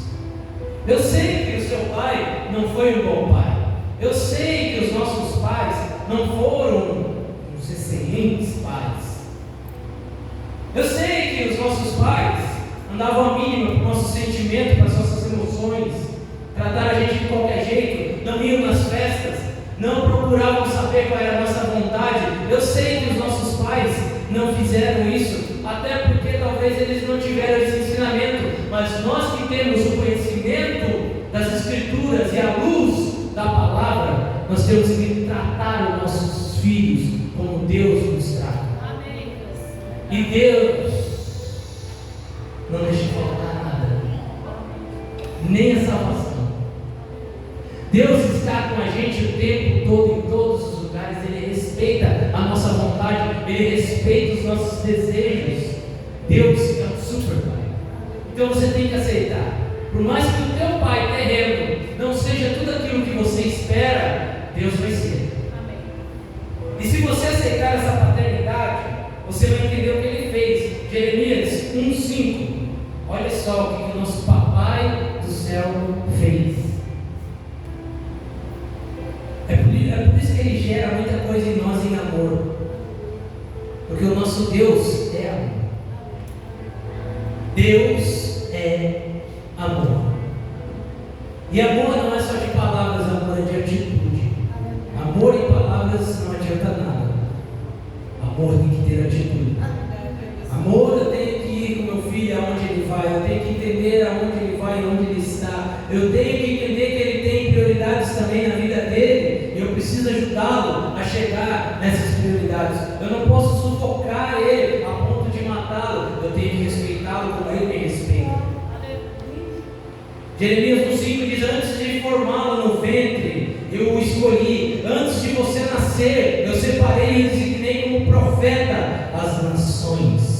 Eu sei que o seu pai não foi um bom pai. Eu sei que os nossos pais não foram uns excelentes pais. Eu sei que os nossos pais andavam a mínima para o nosso sentimento, para as nossas emoções, trataram a gente de qualquer jeito, não iam nas festas, não procuravam saber qual era a nossa vontade. Eu sei que os nossos pais não fizeram isso, até porque talvez eles não tiveram esse ensinamento, mas nós que temos o conhecimento das Escrituras e a luz da palavra, nós temos que tratar os nossos filhos como Deus nos trata. Amém. E Deus não deixa faltar nada, nem a salvação. Deus está com a gente o tempo todo, em todos os lugares. Ele respeita a nossa vontade, Ele respeita os nossos desejos. Deus é um super pai. Então você tem que aceitar. Por mais que o teu pai terreno não seja tudo aquilo que você espera, Deus vai ser. Amém. E se você aceitar essa paternidade, você vai entender o que Ele fez. Jeremias 1,5. Olha só o que o nosso papai do céu fez. É por isso que Ele gera muita coisa em nós em amor. Porque o nosso Deus é amor. Deus é amor. E amor não é só de palavras. amor tem que ter atitude. Amor, eu tenho que ir com meu filho aonde ele vai, eu tenho que entender aonde ele vai, onde ele está, eu tenho que entender que ele tem prioridades também na vida dele, e eu preciso ajudá-lo a chegar nessas prioridades. Eu não posso sufocar ele a ponto de matá-lo, eu tenho que respeitá-lo como ele me respeita. Jeremias no 5 diz: antes de formá-lo no ventre, eu o escolhi, antes de você nascer, eu separei e designei como profeta às nações.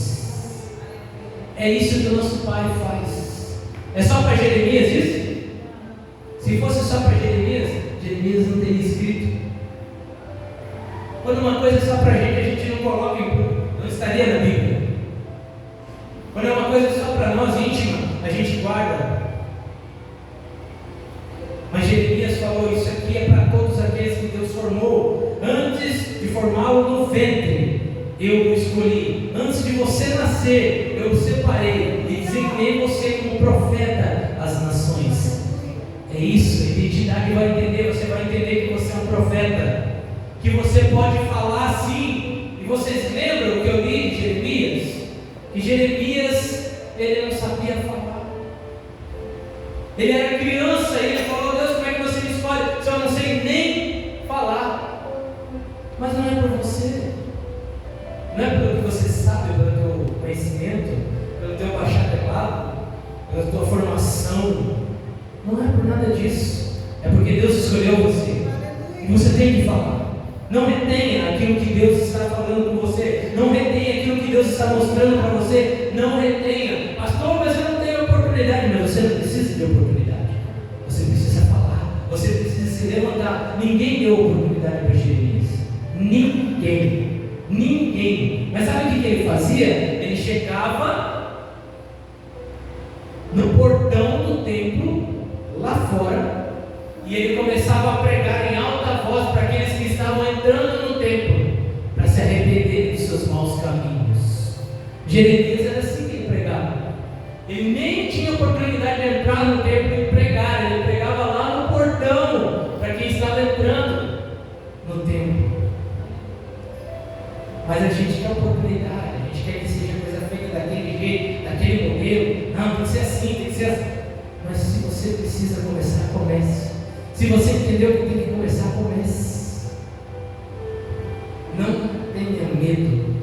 É isso que o nosso Pai faz. É só para Jeremias isso? Se fosse só para Jeremias, Jeremias não teria escrito. Quando uma coisa é só para a gente não coloca não estaria na Bíblia. Quando é uma coisa só para nós, íntima, a gente guarda. Mas Jeremias falou: isso aqui é para todos aqueles que Deus formou. Antes de formá-lo no ventre, eu o escolhi. Antes de você nascer, eu o separei e designei você como profeta às nações. É isso, a identidade vai entender. Você vai entender que você é um profeta, que você pode falar sim. E vocês lembram o que eu li de Jeremias? Que Jeremias, ele não sabia falar. Ele era criança e ele falou: Deus, como é que você me escolhe se eu não sei nem falar? Mas não é por você, não é pelo que você sabe, pelo teu conhecimento, pelo teu bacharelado, pela tua formação. Não é por nada disso. É porque Deus escolheu você. E você tem que falar. Não retenha aquilo que Deus está falando com você. Não retenha aquilo que Deus está mostrando para você. Não retenha. Pastor, mas eu não tenho oportunidade. Mas você não precisa de oportunidade. Você precisa falar. Você precisa se levantar. Ninguém deu oportunidade para Jeremias. Ninguém. Ninguém. Mas sabe o que ele fazia? Ele chegava no portão do templo, lá fora, e ele começava a pregar em alta voz para aqueles que estavam entrando no templo, para se arrependerem dos seus maus caminhos. Jeremias era assim que ele pregava. Ele nem tinha oportunidade de entrar no templo e pregar. Ele pregava lá no portão, para quem estava entrando no templo. Mas a gente quer oportunidade, a gente quer que seja coisa feita daquele jeito, daquele modelo. Não, tem que ser assim, tem que ser assim. Mas se você precisa começar, comece. Se você entendeu que tem que começar, comece. Não tenha medo.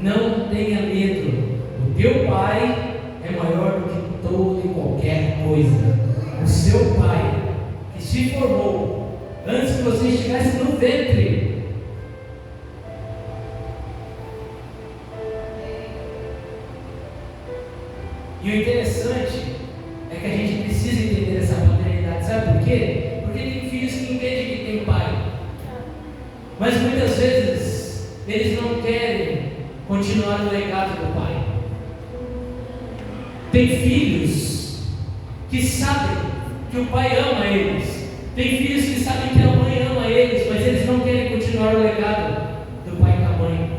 Não tenha medo. O teu Pai é maior do que toda e qualquer coisa. O seu Pai, que te formou antes que você estivesse no ventre. E o interessante é que a gente precisa entender essa paternidade. Sabe por quê? Porque tem filhos que entendem que tem pai, mas muitas vezes eles não querem continuar o legado do pai. Tem filhos que sabem que o pai ama eles. Tem filhos que sabem que a mãe ama eles, mas eles não querem continuar o legado do pai e da mãe.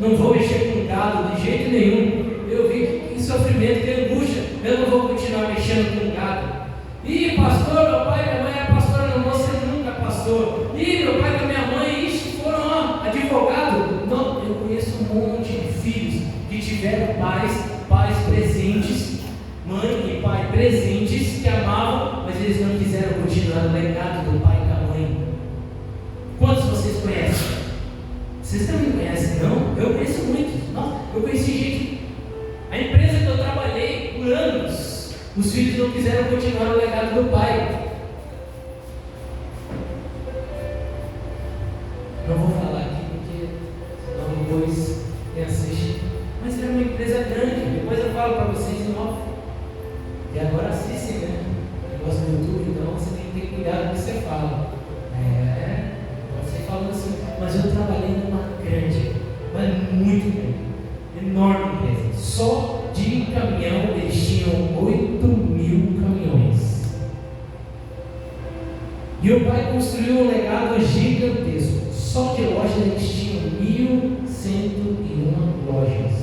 Não vou mexer com gado de jeito nenhum. Eu vi que sofrimento, que angústia. Eu não vou continuar mexendo com gado. Ih, pastor, meu pai e minha mãe é pastor, não, você nunca é pastor. Ih, meu pai e minha mãe, foram advogado. Não, eu conheço um monte de filhos que tiveram pais presentes, mãe e pai presentes, que amavam, mas eles não quiseram continuar o legado do pai e da mãe. Quantos vocês conhecem? Vocês também conhecem, não? Eu conheço muitos. Nossa, eu conheci gente. A empresa que eu trabalhei por anos, os filhos não quiseram continuar o legado do pai. Não vou falar aqui porque senão depois quem assiste. Mas era uma empresa grande. Depois eu falo para vocês em off. E agora assistem, né? Negócio do YouTube, então você tem que ter cuidado com o que você fala. Você falando assim, mas eu trabalhei numa grande, mas muito grande, enorme empresa. Só de caminhão eles tinham 8.000 caminhões. E o pai construiu um legado gigantesco. Só de lojas eles tinham 1.101 lojas.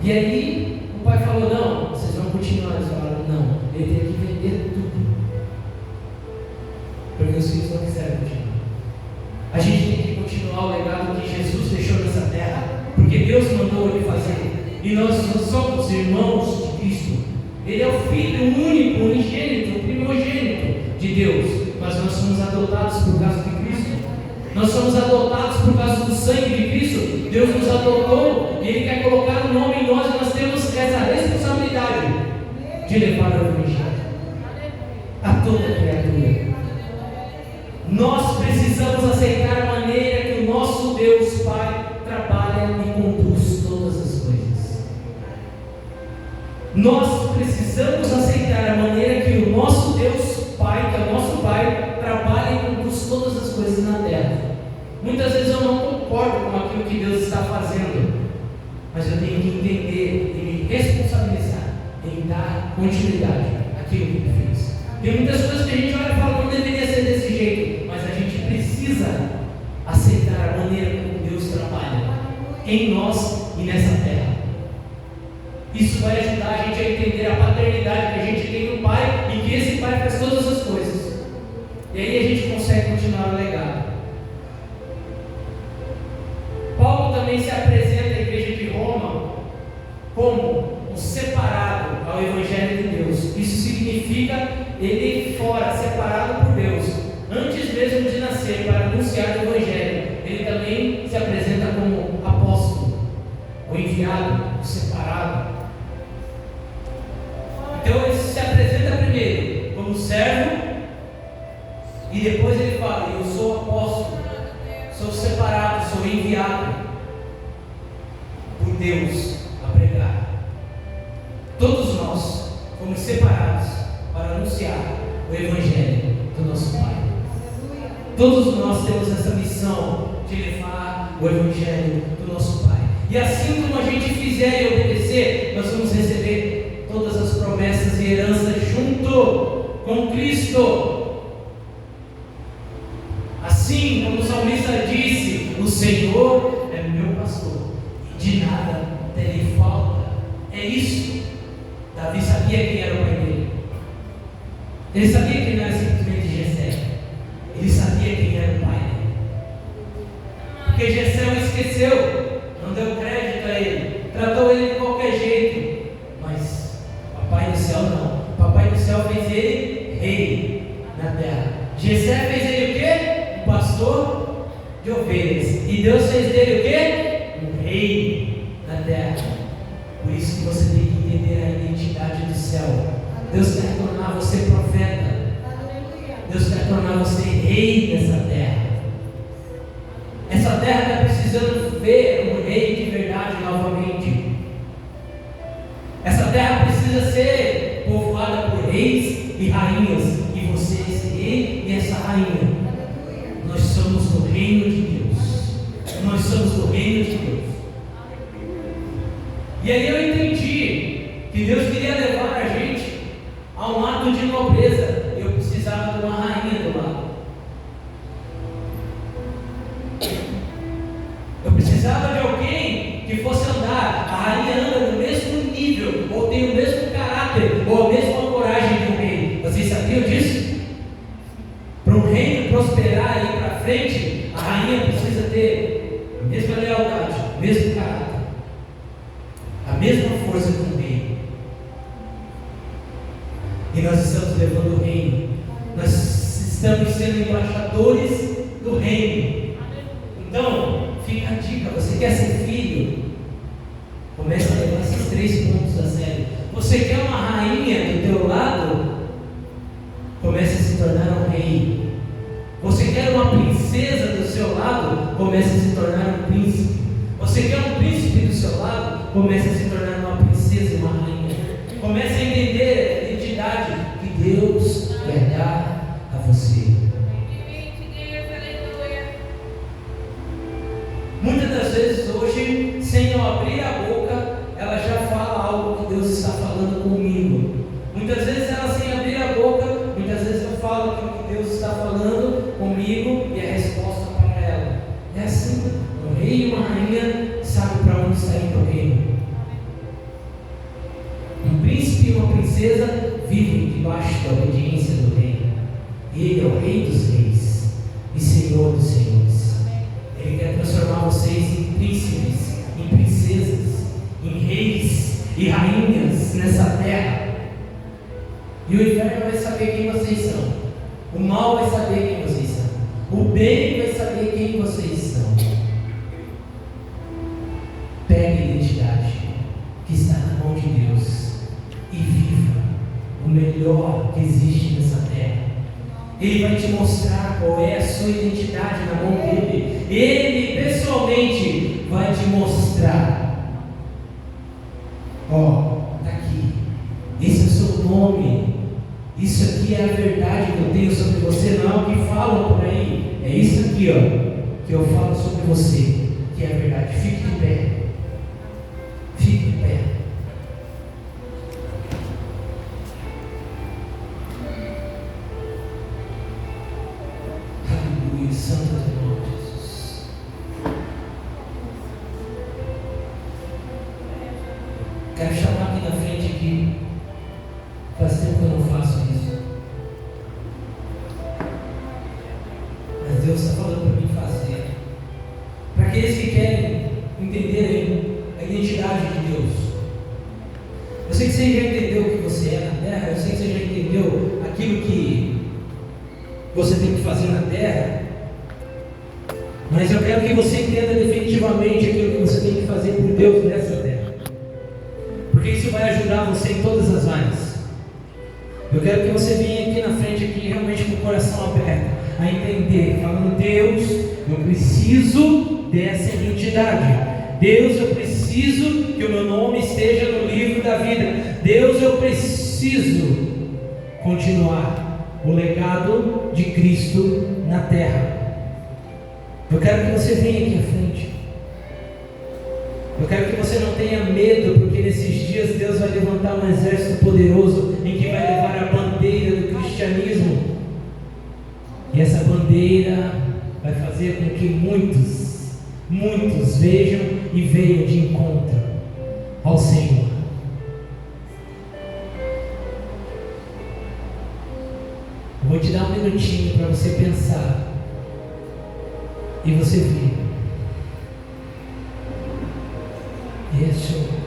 E aí o pai falou, não, vocês vão continuar. Eles falaram, não, ele teve que vender tudo. Porque os filhos não quiseram mandou ele fazer. E nós somos irmãos de Cristo. Ele é o Filho único, unigênito, primogênito de Deus. Mas nós somos adotados por causa de Cristo. Nós somos adotados por causa do sangue de Cristo. Deus nos adotou e Ele quer colocar o nome em nós. E nós temos essa responsabilidade de levar o Evangelho a toda criatura. Nós precisamos aceitar a maneira que o nosso Deus Pai trabalha e conduz todas as coisas. Nós precisamos aceitar a maneira que o nosso Deus Pai, que é o nosso Pai, trabalha e conduz todas as coisas na terra. Muitas vezes eu não concordo com aquilo que Deus está fazendo, mas eu tenho que entender e me responsabilizar em dar continuidade àquilo que Ele fez. Tem muitas coisas que a gente olha e fala, não deveria ser desse jeito, mas a gente precisa aceitar a maneira como Deus trabalha em nós e nessa terra. Isso vai ajudar a gente a entender a paternidade que a gente tem no Pai e que esse Pai faz todas as coisas. E aí a gente consegue continuar o legado. Paulo também se apresenta à igreja de Roma como um separado ao Evangelho de Deus. Isso significa ele fora, separado por Deus, antes mesmo de nascer, para anunciar o Evangelho. Ele também se apresenta como apóstolo, o enviado, o separado. Então ele se apresenta primeiro como servo, e depois ele fala: eu sou apóstolo, sou separado, sou enviado por Deus a pregar. Todos nós fomos separados para anunciar o Evangelho do nosso Pai. Todos nós temos essa missão de levar o Evangelho do nosso Pai. E assim como a gente fizer e obedecer, nós vamos receber todas as promessas e heranças junto com Cristo. Assim como o salmista disse: o Senhor é meu pastor, e de nada terei falta. É isso. Davi sabia quem era o pai dele. Ele sabia que não era simplesmente Jessé. Ele sabia quem era o pai dele. Porque Jessé o esqueceu, não deu crédito a ele, tratou ele de qualquer jeito. Mas Papai do céu não. Papai do céu fez ele rei na terra. Jessé fez ele o quê? Um pastor de ovelhas. E Deus fez dele o quê? Um rei na terra. Por isso que você tem que entender a identidade do céu. Deus quer tornar você profeta. Deus quer tornar você rei nessa terra. Essa terra está precisando ver um rei de verdade novamente. Essa terra precisa ser povoada por reis e rainhas. E você, esse rei e essa rainha, nós somos do reino de Deus. Nós somos do reino de Deus. E aí eu entendi que Deus queria levar a gente a um ato de nobreza. Eu precisava de uma rainha do lado. Eu precisava de alguém que fosse andar. A rainha anda no mesmo nível, ou tem o mesmo caráter, ou a mesma coragem de um rei. Vocês sabiam disso? Para um reino prosperar e ir para frente, a rainha precisa ter a mesma lealdade, o mesmo caráter, a mesma força que um rei. E nós estamos levando o reino. Nós estamos sendo embaixadores do reino. Então, fica a dica: você quer ser filho? Comece a levar esses 3 pontos a sério. Você quer uma rainha do teu lado? Comece a se tornar um rei. Você quer uma princesa do seu lado? Comece a se tornar um príncipe. Você quer um príncipe do seu lado? Comece a se tornar uma princesa e uma rainha. Comece a entender a identidade que Deus quer dar a você. Muitas das vezes hoje, sem eu abrir a boca, ela já fala algo que Deus está falando comigo. Muitas vezes ela, sem abrir a boca, muitas vezes eu falo aquilo que Deus está falando comigo e a resposta para ela. É assim: um rei e uma rainha sabe para onde está indo o reino. Um príncipe e uma princesa vivem debaixo da obediência do rei. Ele é o Rei dos Reis e Senhor dos Senhores. Ele quer transformar vocês em príncipes, em princesas. O mal vai saber quem vocês são. O bem vai saber quem vocês são. Pegue a identidade que está na mão de Deus e viva o melhor que existe nessa terra. Ele vai te mostrar qual é a sua identidade na mão dele. Ele pessoalmente vai te mostrar. Está aqui. Esse é o seu nome. Isso aqui é a verdade que eu tenho sobre você. Não é o que falam por aí. É isso aqui, que eu falo sobre você, que é a verdade. Fique de pé. Fique de pé. Aleluia, santo é teu nome, Jesus. Quero chamar aqui na frente aqui. Faz tempo que eu não faço isso. Mas Deus está falando para mim fazer. Para aqueles que querem entenderem a identidade de Deus. Eu sei que você já entendeu o que você é na terra. Eu sei que você já entendeu aquilo que você tem que fazer na terra. Mas eu quero que você entenda definitivamente aquilo que você tem que fazer por Deus nessa terra. Porque isso vai ajudar você em todas as áreas. Eu quero que você venha aqui na frente, aqui realmente com o coração aberto, a entender, falando: Deus, eu preciso dessa identidade. Deus, eu preciso que o meu nome esteja no livro da vida. Deus, eu preciso continuar o legado de Cristo na terra. Eu quero que você venha aqui à frente. Eu quero que você não tenha medo, porque nesses dias Deus vai levantar um exército poderoso em que vai levar a bandeira do cristianismo. E essa bandeira vai fazer com que muitos vejam e venham de encontro ao Senhor. Eu vou te dar um minutinho para você pensar e você ver. Isso.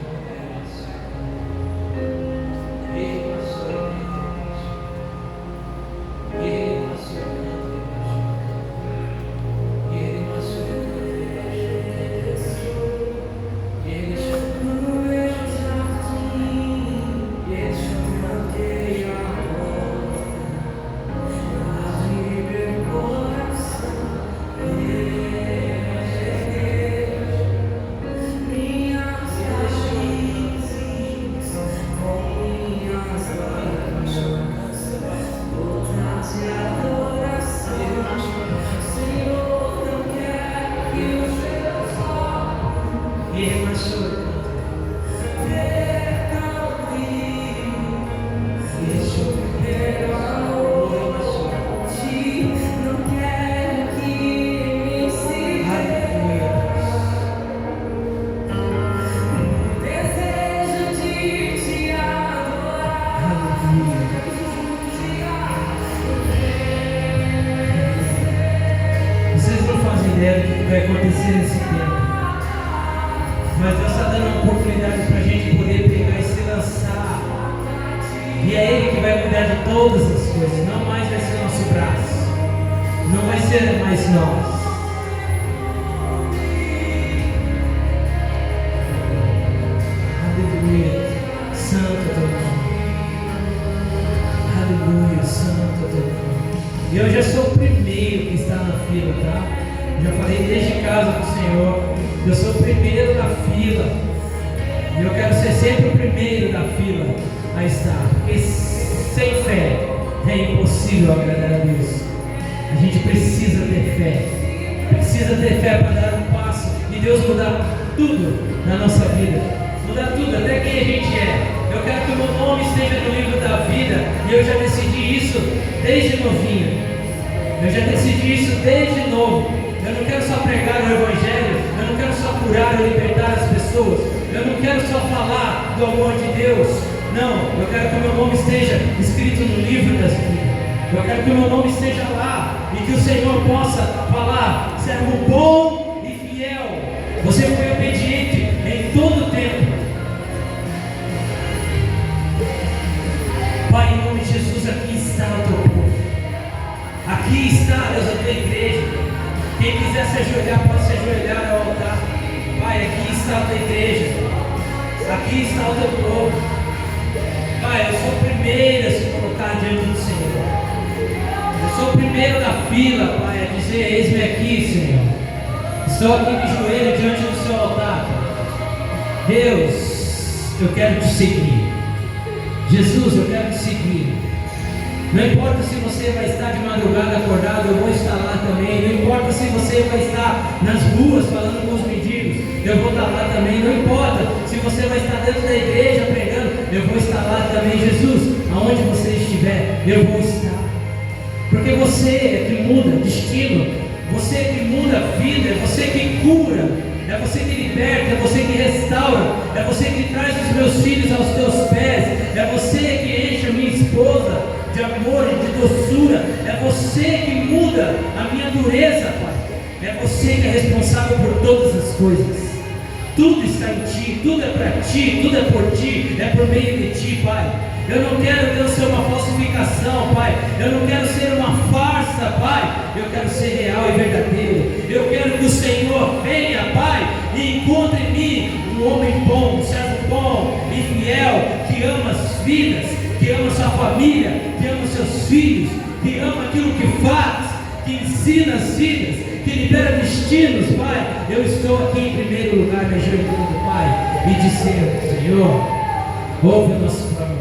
Aqui está, Deus, a tua igreja. Quem quiser se ajoelhar, pode se ajoelhar ao altar. Pai, aqui está a tua igreja. Aqui está o teu povo. Pai, eu sou o primeiro a se colocar diante do Senhor. Eu sou o primeiro da fila, Pai, a dizer: eis-me aqui, Senhor. Estou aqui de joelho diante do seu altar. Deus, eu quero te seguir. Jesus, eu quero te seguir. Não importa se você vai estar de madrugada acordado, eu vou estar lá também. Não importa se você vai estar nas ruas falando com os mendigos, eu vou estar lá também. Não importa se você vai estar dentro da igreja pregando, eu vou estar lá também. Jesus, aonde você estiver, eu vou estar. Porque você é que muda destino, você é que muda a vida, é você que cura, é você que liberta, é você que restaura, é você que traz os meus filhos aos teus pés, é você que enche a minha esposa de amor e de doçura, é você que muda a minha dureza, Pai. É você que é responsável por todas as coisas. Tudo está em Ti, tudo é para Ti, tudo é por Ti, é por meio de Ti, Pai. Eu não quero, Deus, ser uma falsificação, Pai. Eu não quero ser uma farsa, Pai. Eu quero ser real e verdadeiro. Eu quero que o Senhor venha, Pai, e encontre em mim um homem bom, um servo bom e fiel, que ama as vidas, que ama sua família, que ama seus filhos, que ama aquilo que faz, que ensina as vidas, que libera destinos, Pai. Eu estou aqui em primeiro lugar me ajoelhando, Pai, e dizendo: Senhor, ouve o nosso clamor.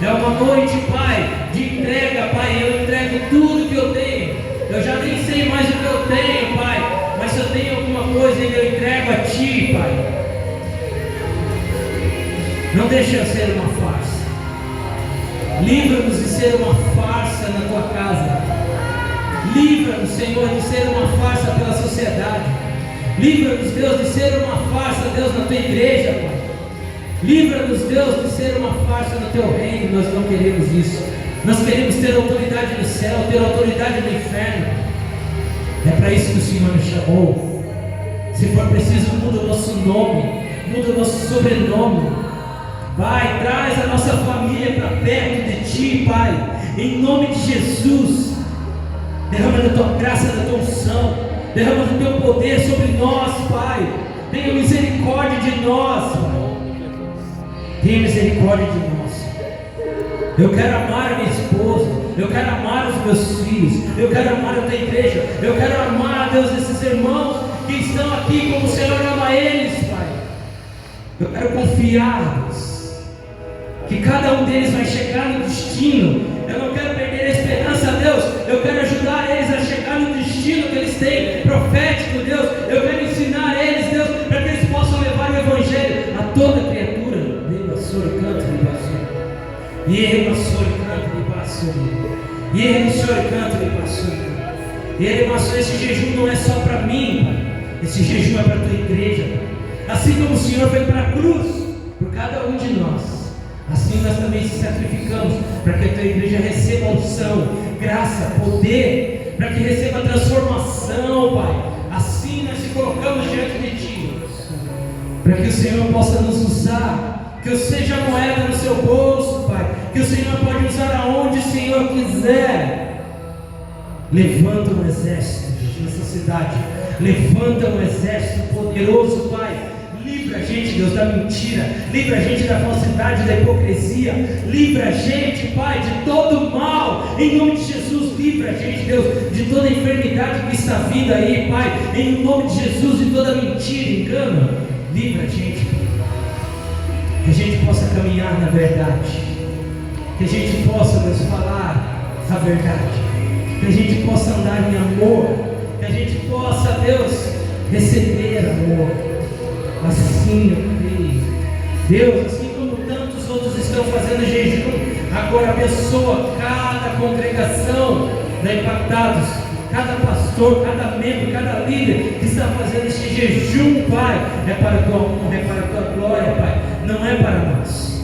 É uma noite, Pai, de entrega, Pai. Eu entrego tudo que eu tenho. Eu já nem sei mais o que eu tenho, Pai, mas se eu tenho alguma coisa, eu entrego a Ti, Pai. Não deixe eu ser uma farsa. Livra-nos de ser uma farsa na Tua casa. Livra-nos, Senhor, de ser uma farsa pela sociedade. Livra-nos, Deus, de ser uma farsa, Deus, na Tua igreja, Pai. Livra-nos, Deus, de ser uma farsa no Teu reino. Nós não queremos isso. Nós queremos ter autoridade no céu, ter autoridade no inferno. É para isso que o Senhor nos chamou. Se for preciso, muda o nosso nome, muda o nosso sobrenome. Pai, traz a nossa família para perto de Ti, Pai, em nome de Jesus. Derrama da Tua graça, da Tua unção, derrama do Teu poder sobre nós, Pai. Tenha misericórdia de nós, Pai. Tenha misericórdia de nós. Eu quero amar a minha esposa, eu quero amar os meus filhos, eu quero amar a Tua igreja, eu quero amar, Deus, esses irmãos que estão aqui como o Senhor ama eles, Pai. Eu quero confiar, Deus, que cada um deles vai chegar no destino. Eu não quero perder a esperança, Deus. Eu quero ajudar eles a chegar no destino que eles têm, profético, Deus. Eu quero ensinar eles, Deus, para que eles possam levar o Evangelho a toda criatura. Esse jejum não é só para mim, Pai. Esse jejum é para a Tua igreja, Pai. Assim como o Senhor foi para a cruz por cada um de nós, assim nós também se sacrificamos para que a Tua igreja receba unção, graça, poder, para que receba transformação, Pai. Assim nós se colocamos diante de Ti, para que o Senhor possa nos usar, que eu seja moeda no seu bolso, Pai, que o Senhor pode usar aonde o Senhor quiser. Levanta um exército nessa cidade, levanta um exército poderoso, Pai. Livra a gente, Deus, da mentira, livra a gente da falsidade, da hipocrisia, livra a gente, Pai, de todo o mal, em nome de Jesus. Livra a gente, Deus, de toda enfermidade que está vindo aí, Pai, em nome de Jesus, de toda mentira, engano. Livra a gente, Pai, que a gente possa caminhar na verdade, que a gente possa, Deus, falar a verdade, que a gente possa andar em amor, que a gente possa, Deus, receber amor. Assim eu creio, Deus, assim como tantos outros estão fazendo jejum, agora abençoa cada congregação da Impactados, cada pastor, cada membro, cada líder que está fazendo este jejum, Pai. É para a Tua honra, é para a Tua glória, Pai. Não é para nós,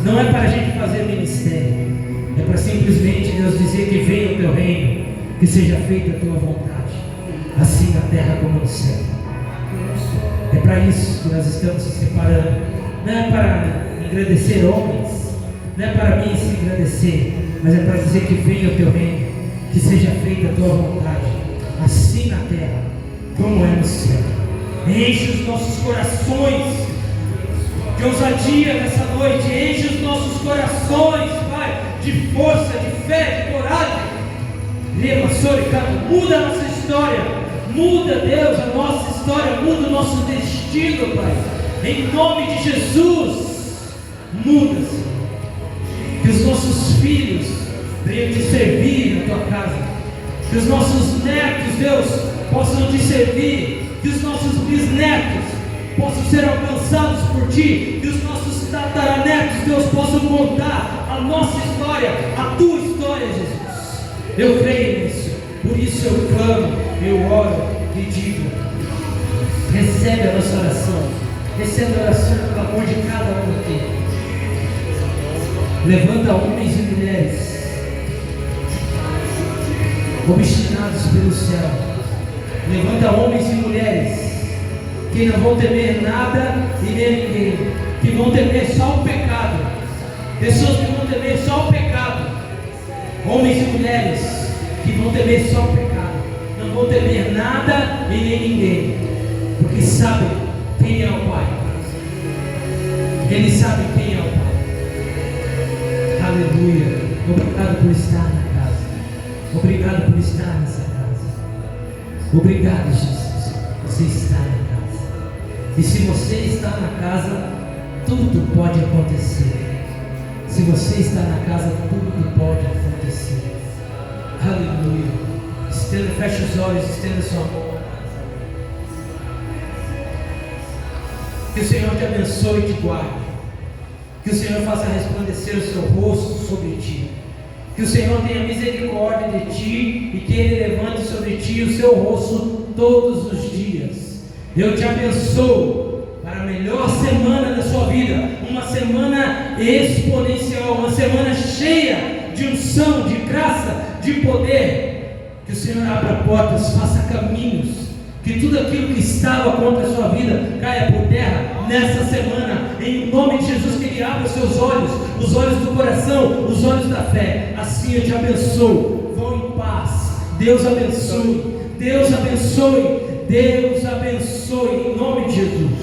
não é para a gente fazer ministério, é para simplesmente, Deus, dizer que venha o Teu reino, que seja feita a Tua vontade, assim na terra como no céu. É para isso que nós estamos se separando. Não é para engrandecer homens, não é para mim se engrandecer, mas é para dizer que venha o teu reino, que seja feita a tua vontade, assim na terra como é no céu. Enche os nossos corações de ousadia nessa noite, enche os nossos corações, Pai, de força, de fé, de coragem. Lema, Soricano, muda a nossa história, muda, Deus, a nossa história, muda o nosso destino, Pai, em nome de Jesus. Muda, Senhor, que os nossos filhos venham te servir na tua casa, que os nossos netos, Deus, possam te servir, que os nossos bisnetos possam ser alcançados por ti, que os nossos tataranetos, Deus, possam contar a nossa história, a tua história, Jesus. Eu creio nisso, por isso eu clamo, eu oro e digo: recebe a nossa oração, recebe a oração pelo amor de cada um aqui. Levanta homens e mulheres obstinados pelo céu, levanta homens e mulheres que não vão temer nada e nem ninguém, que vão temer só o pecado, pessoas que vão temer só o pecado, homens e mulheres que vão temer só o pecado, não vão temer nada e nem ninguém, porque sabem quem é o Pai, eles sabem quem é o Pai. Aleluia. Obrigado por estar na casa, obrigado por estar nessa casa, obrigado, Jesus, você está na casa, e se você está na casa, tudo pode acontecer. Se você está na casa, tudo pode acontecer. Aleluia. Estenda, feche os olhos, estenda sua mão. Que o Senhor te abençoe e te guarde. Que o Senhor faça resplandecer o seu rosto sobre ti. Que o Senhor tenha misericórdia de ti e que Ele levante sobre ti o seu rosto todos os dias. Eu te abençoo para a melhor semana da sua vida, uma semana exponencial, uma semana cheia de unção, de graça, de poder. Que o Senhor abra portas, faça caminhos, que tudo aquilo que estava contra a sua vida caia por terra nessa semana, em nome de Jesus. Que Ele abra os seus olhos, os olhos do coração, os olhos da fé. Assim eu te abençoo. Vão em paz. Deus abençoe, Deus abençoe, Deus abençoe, em nome de Jesus.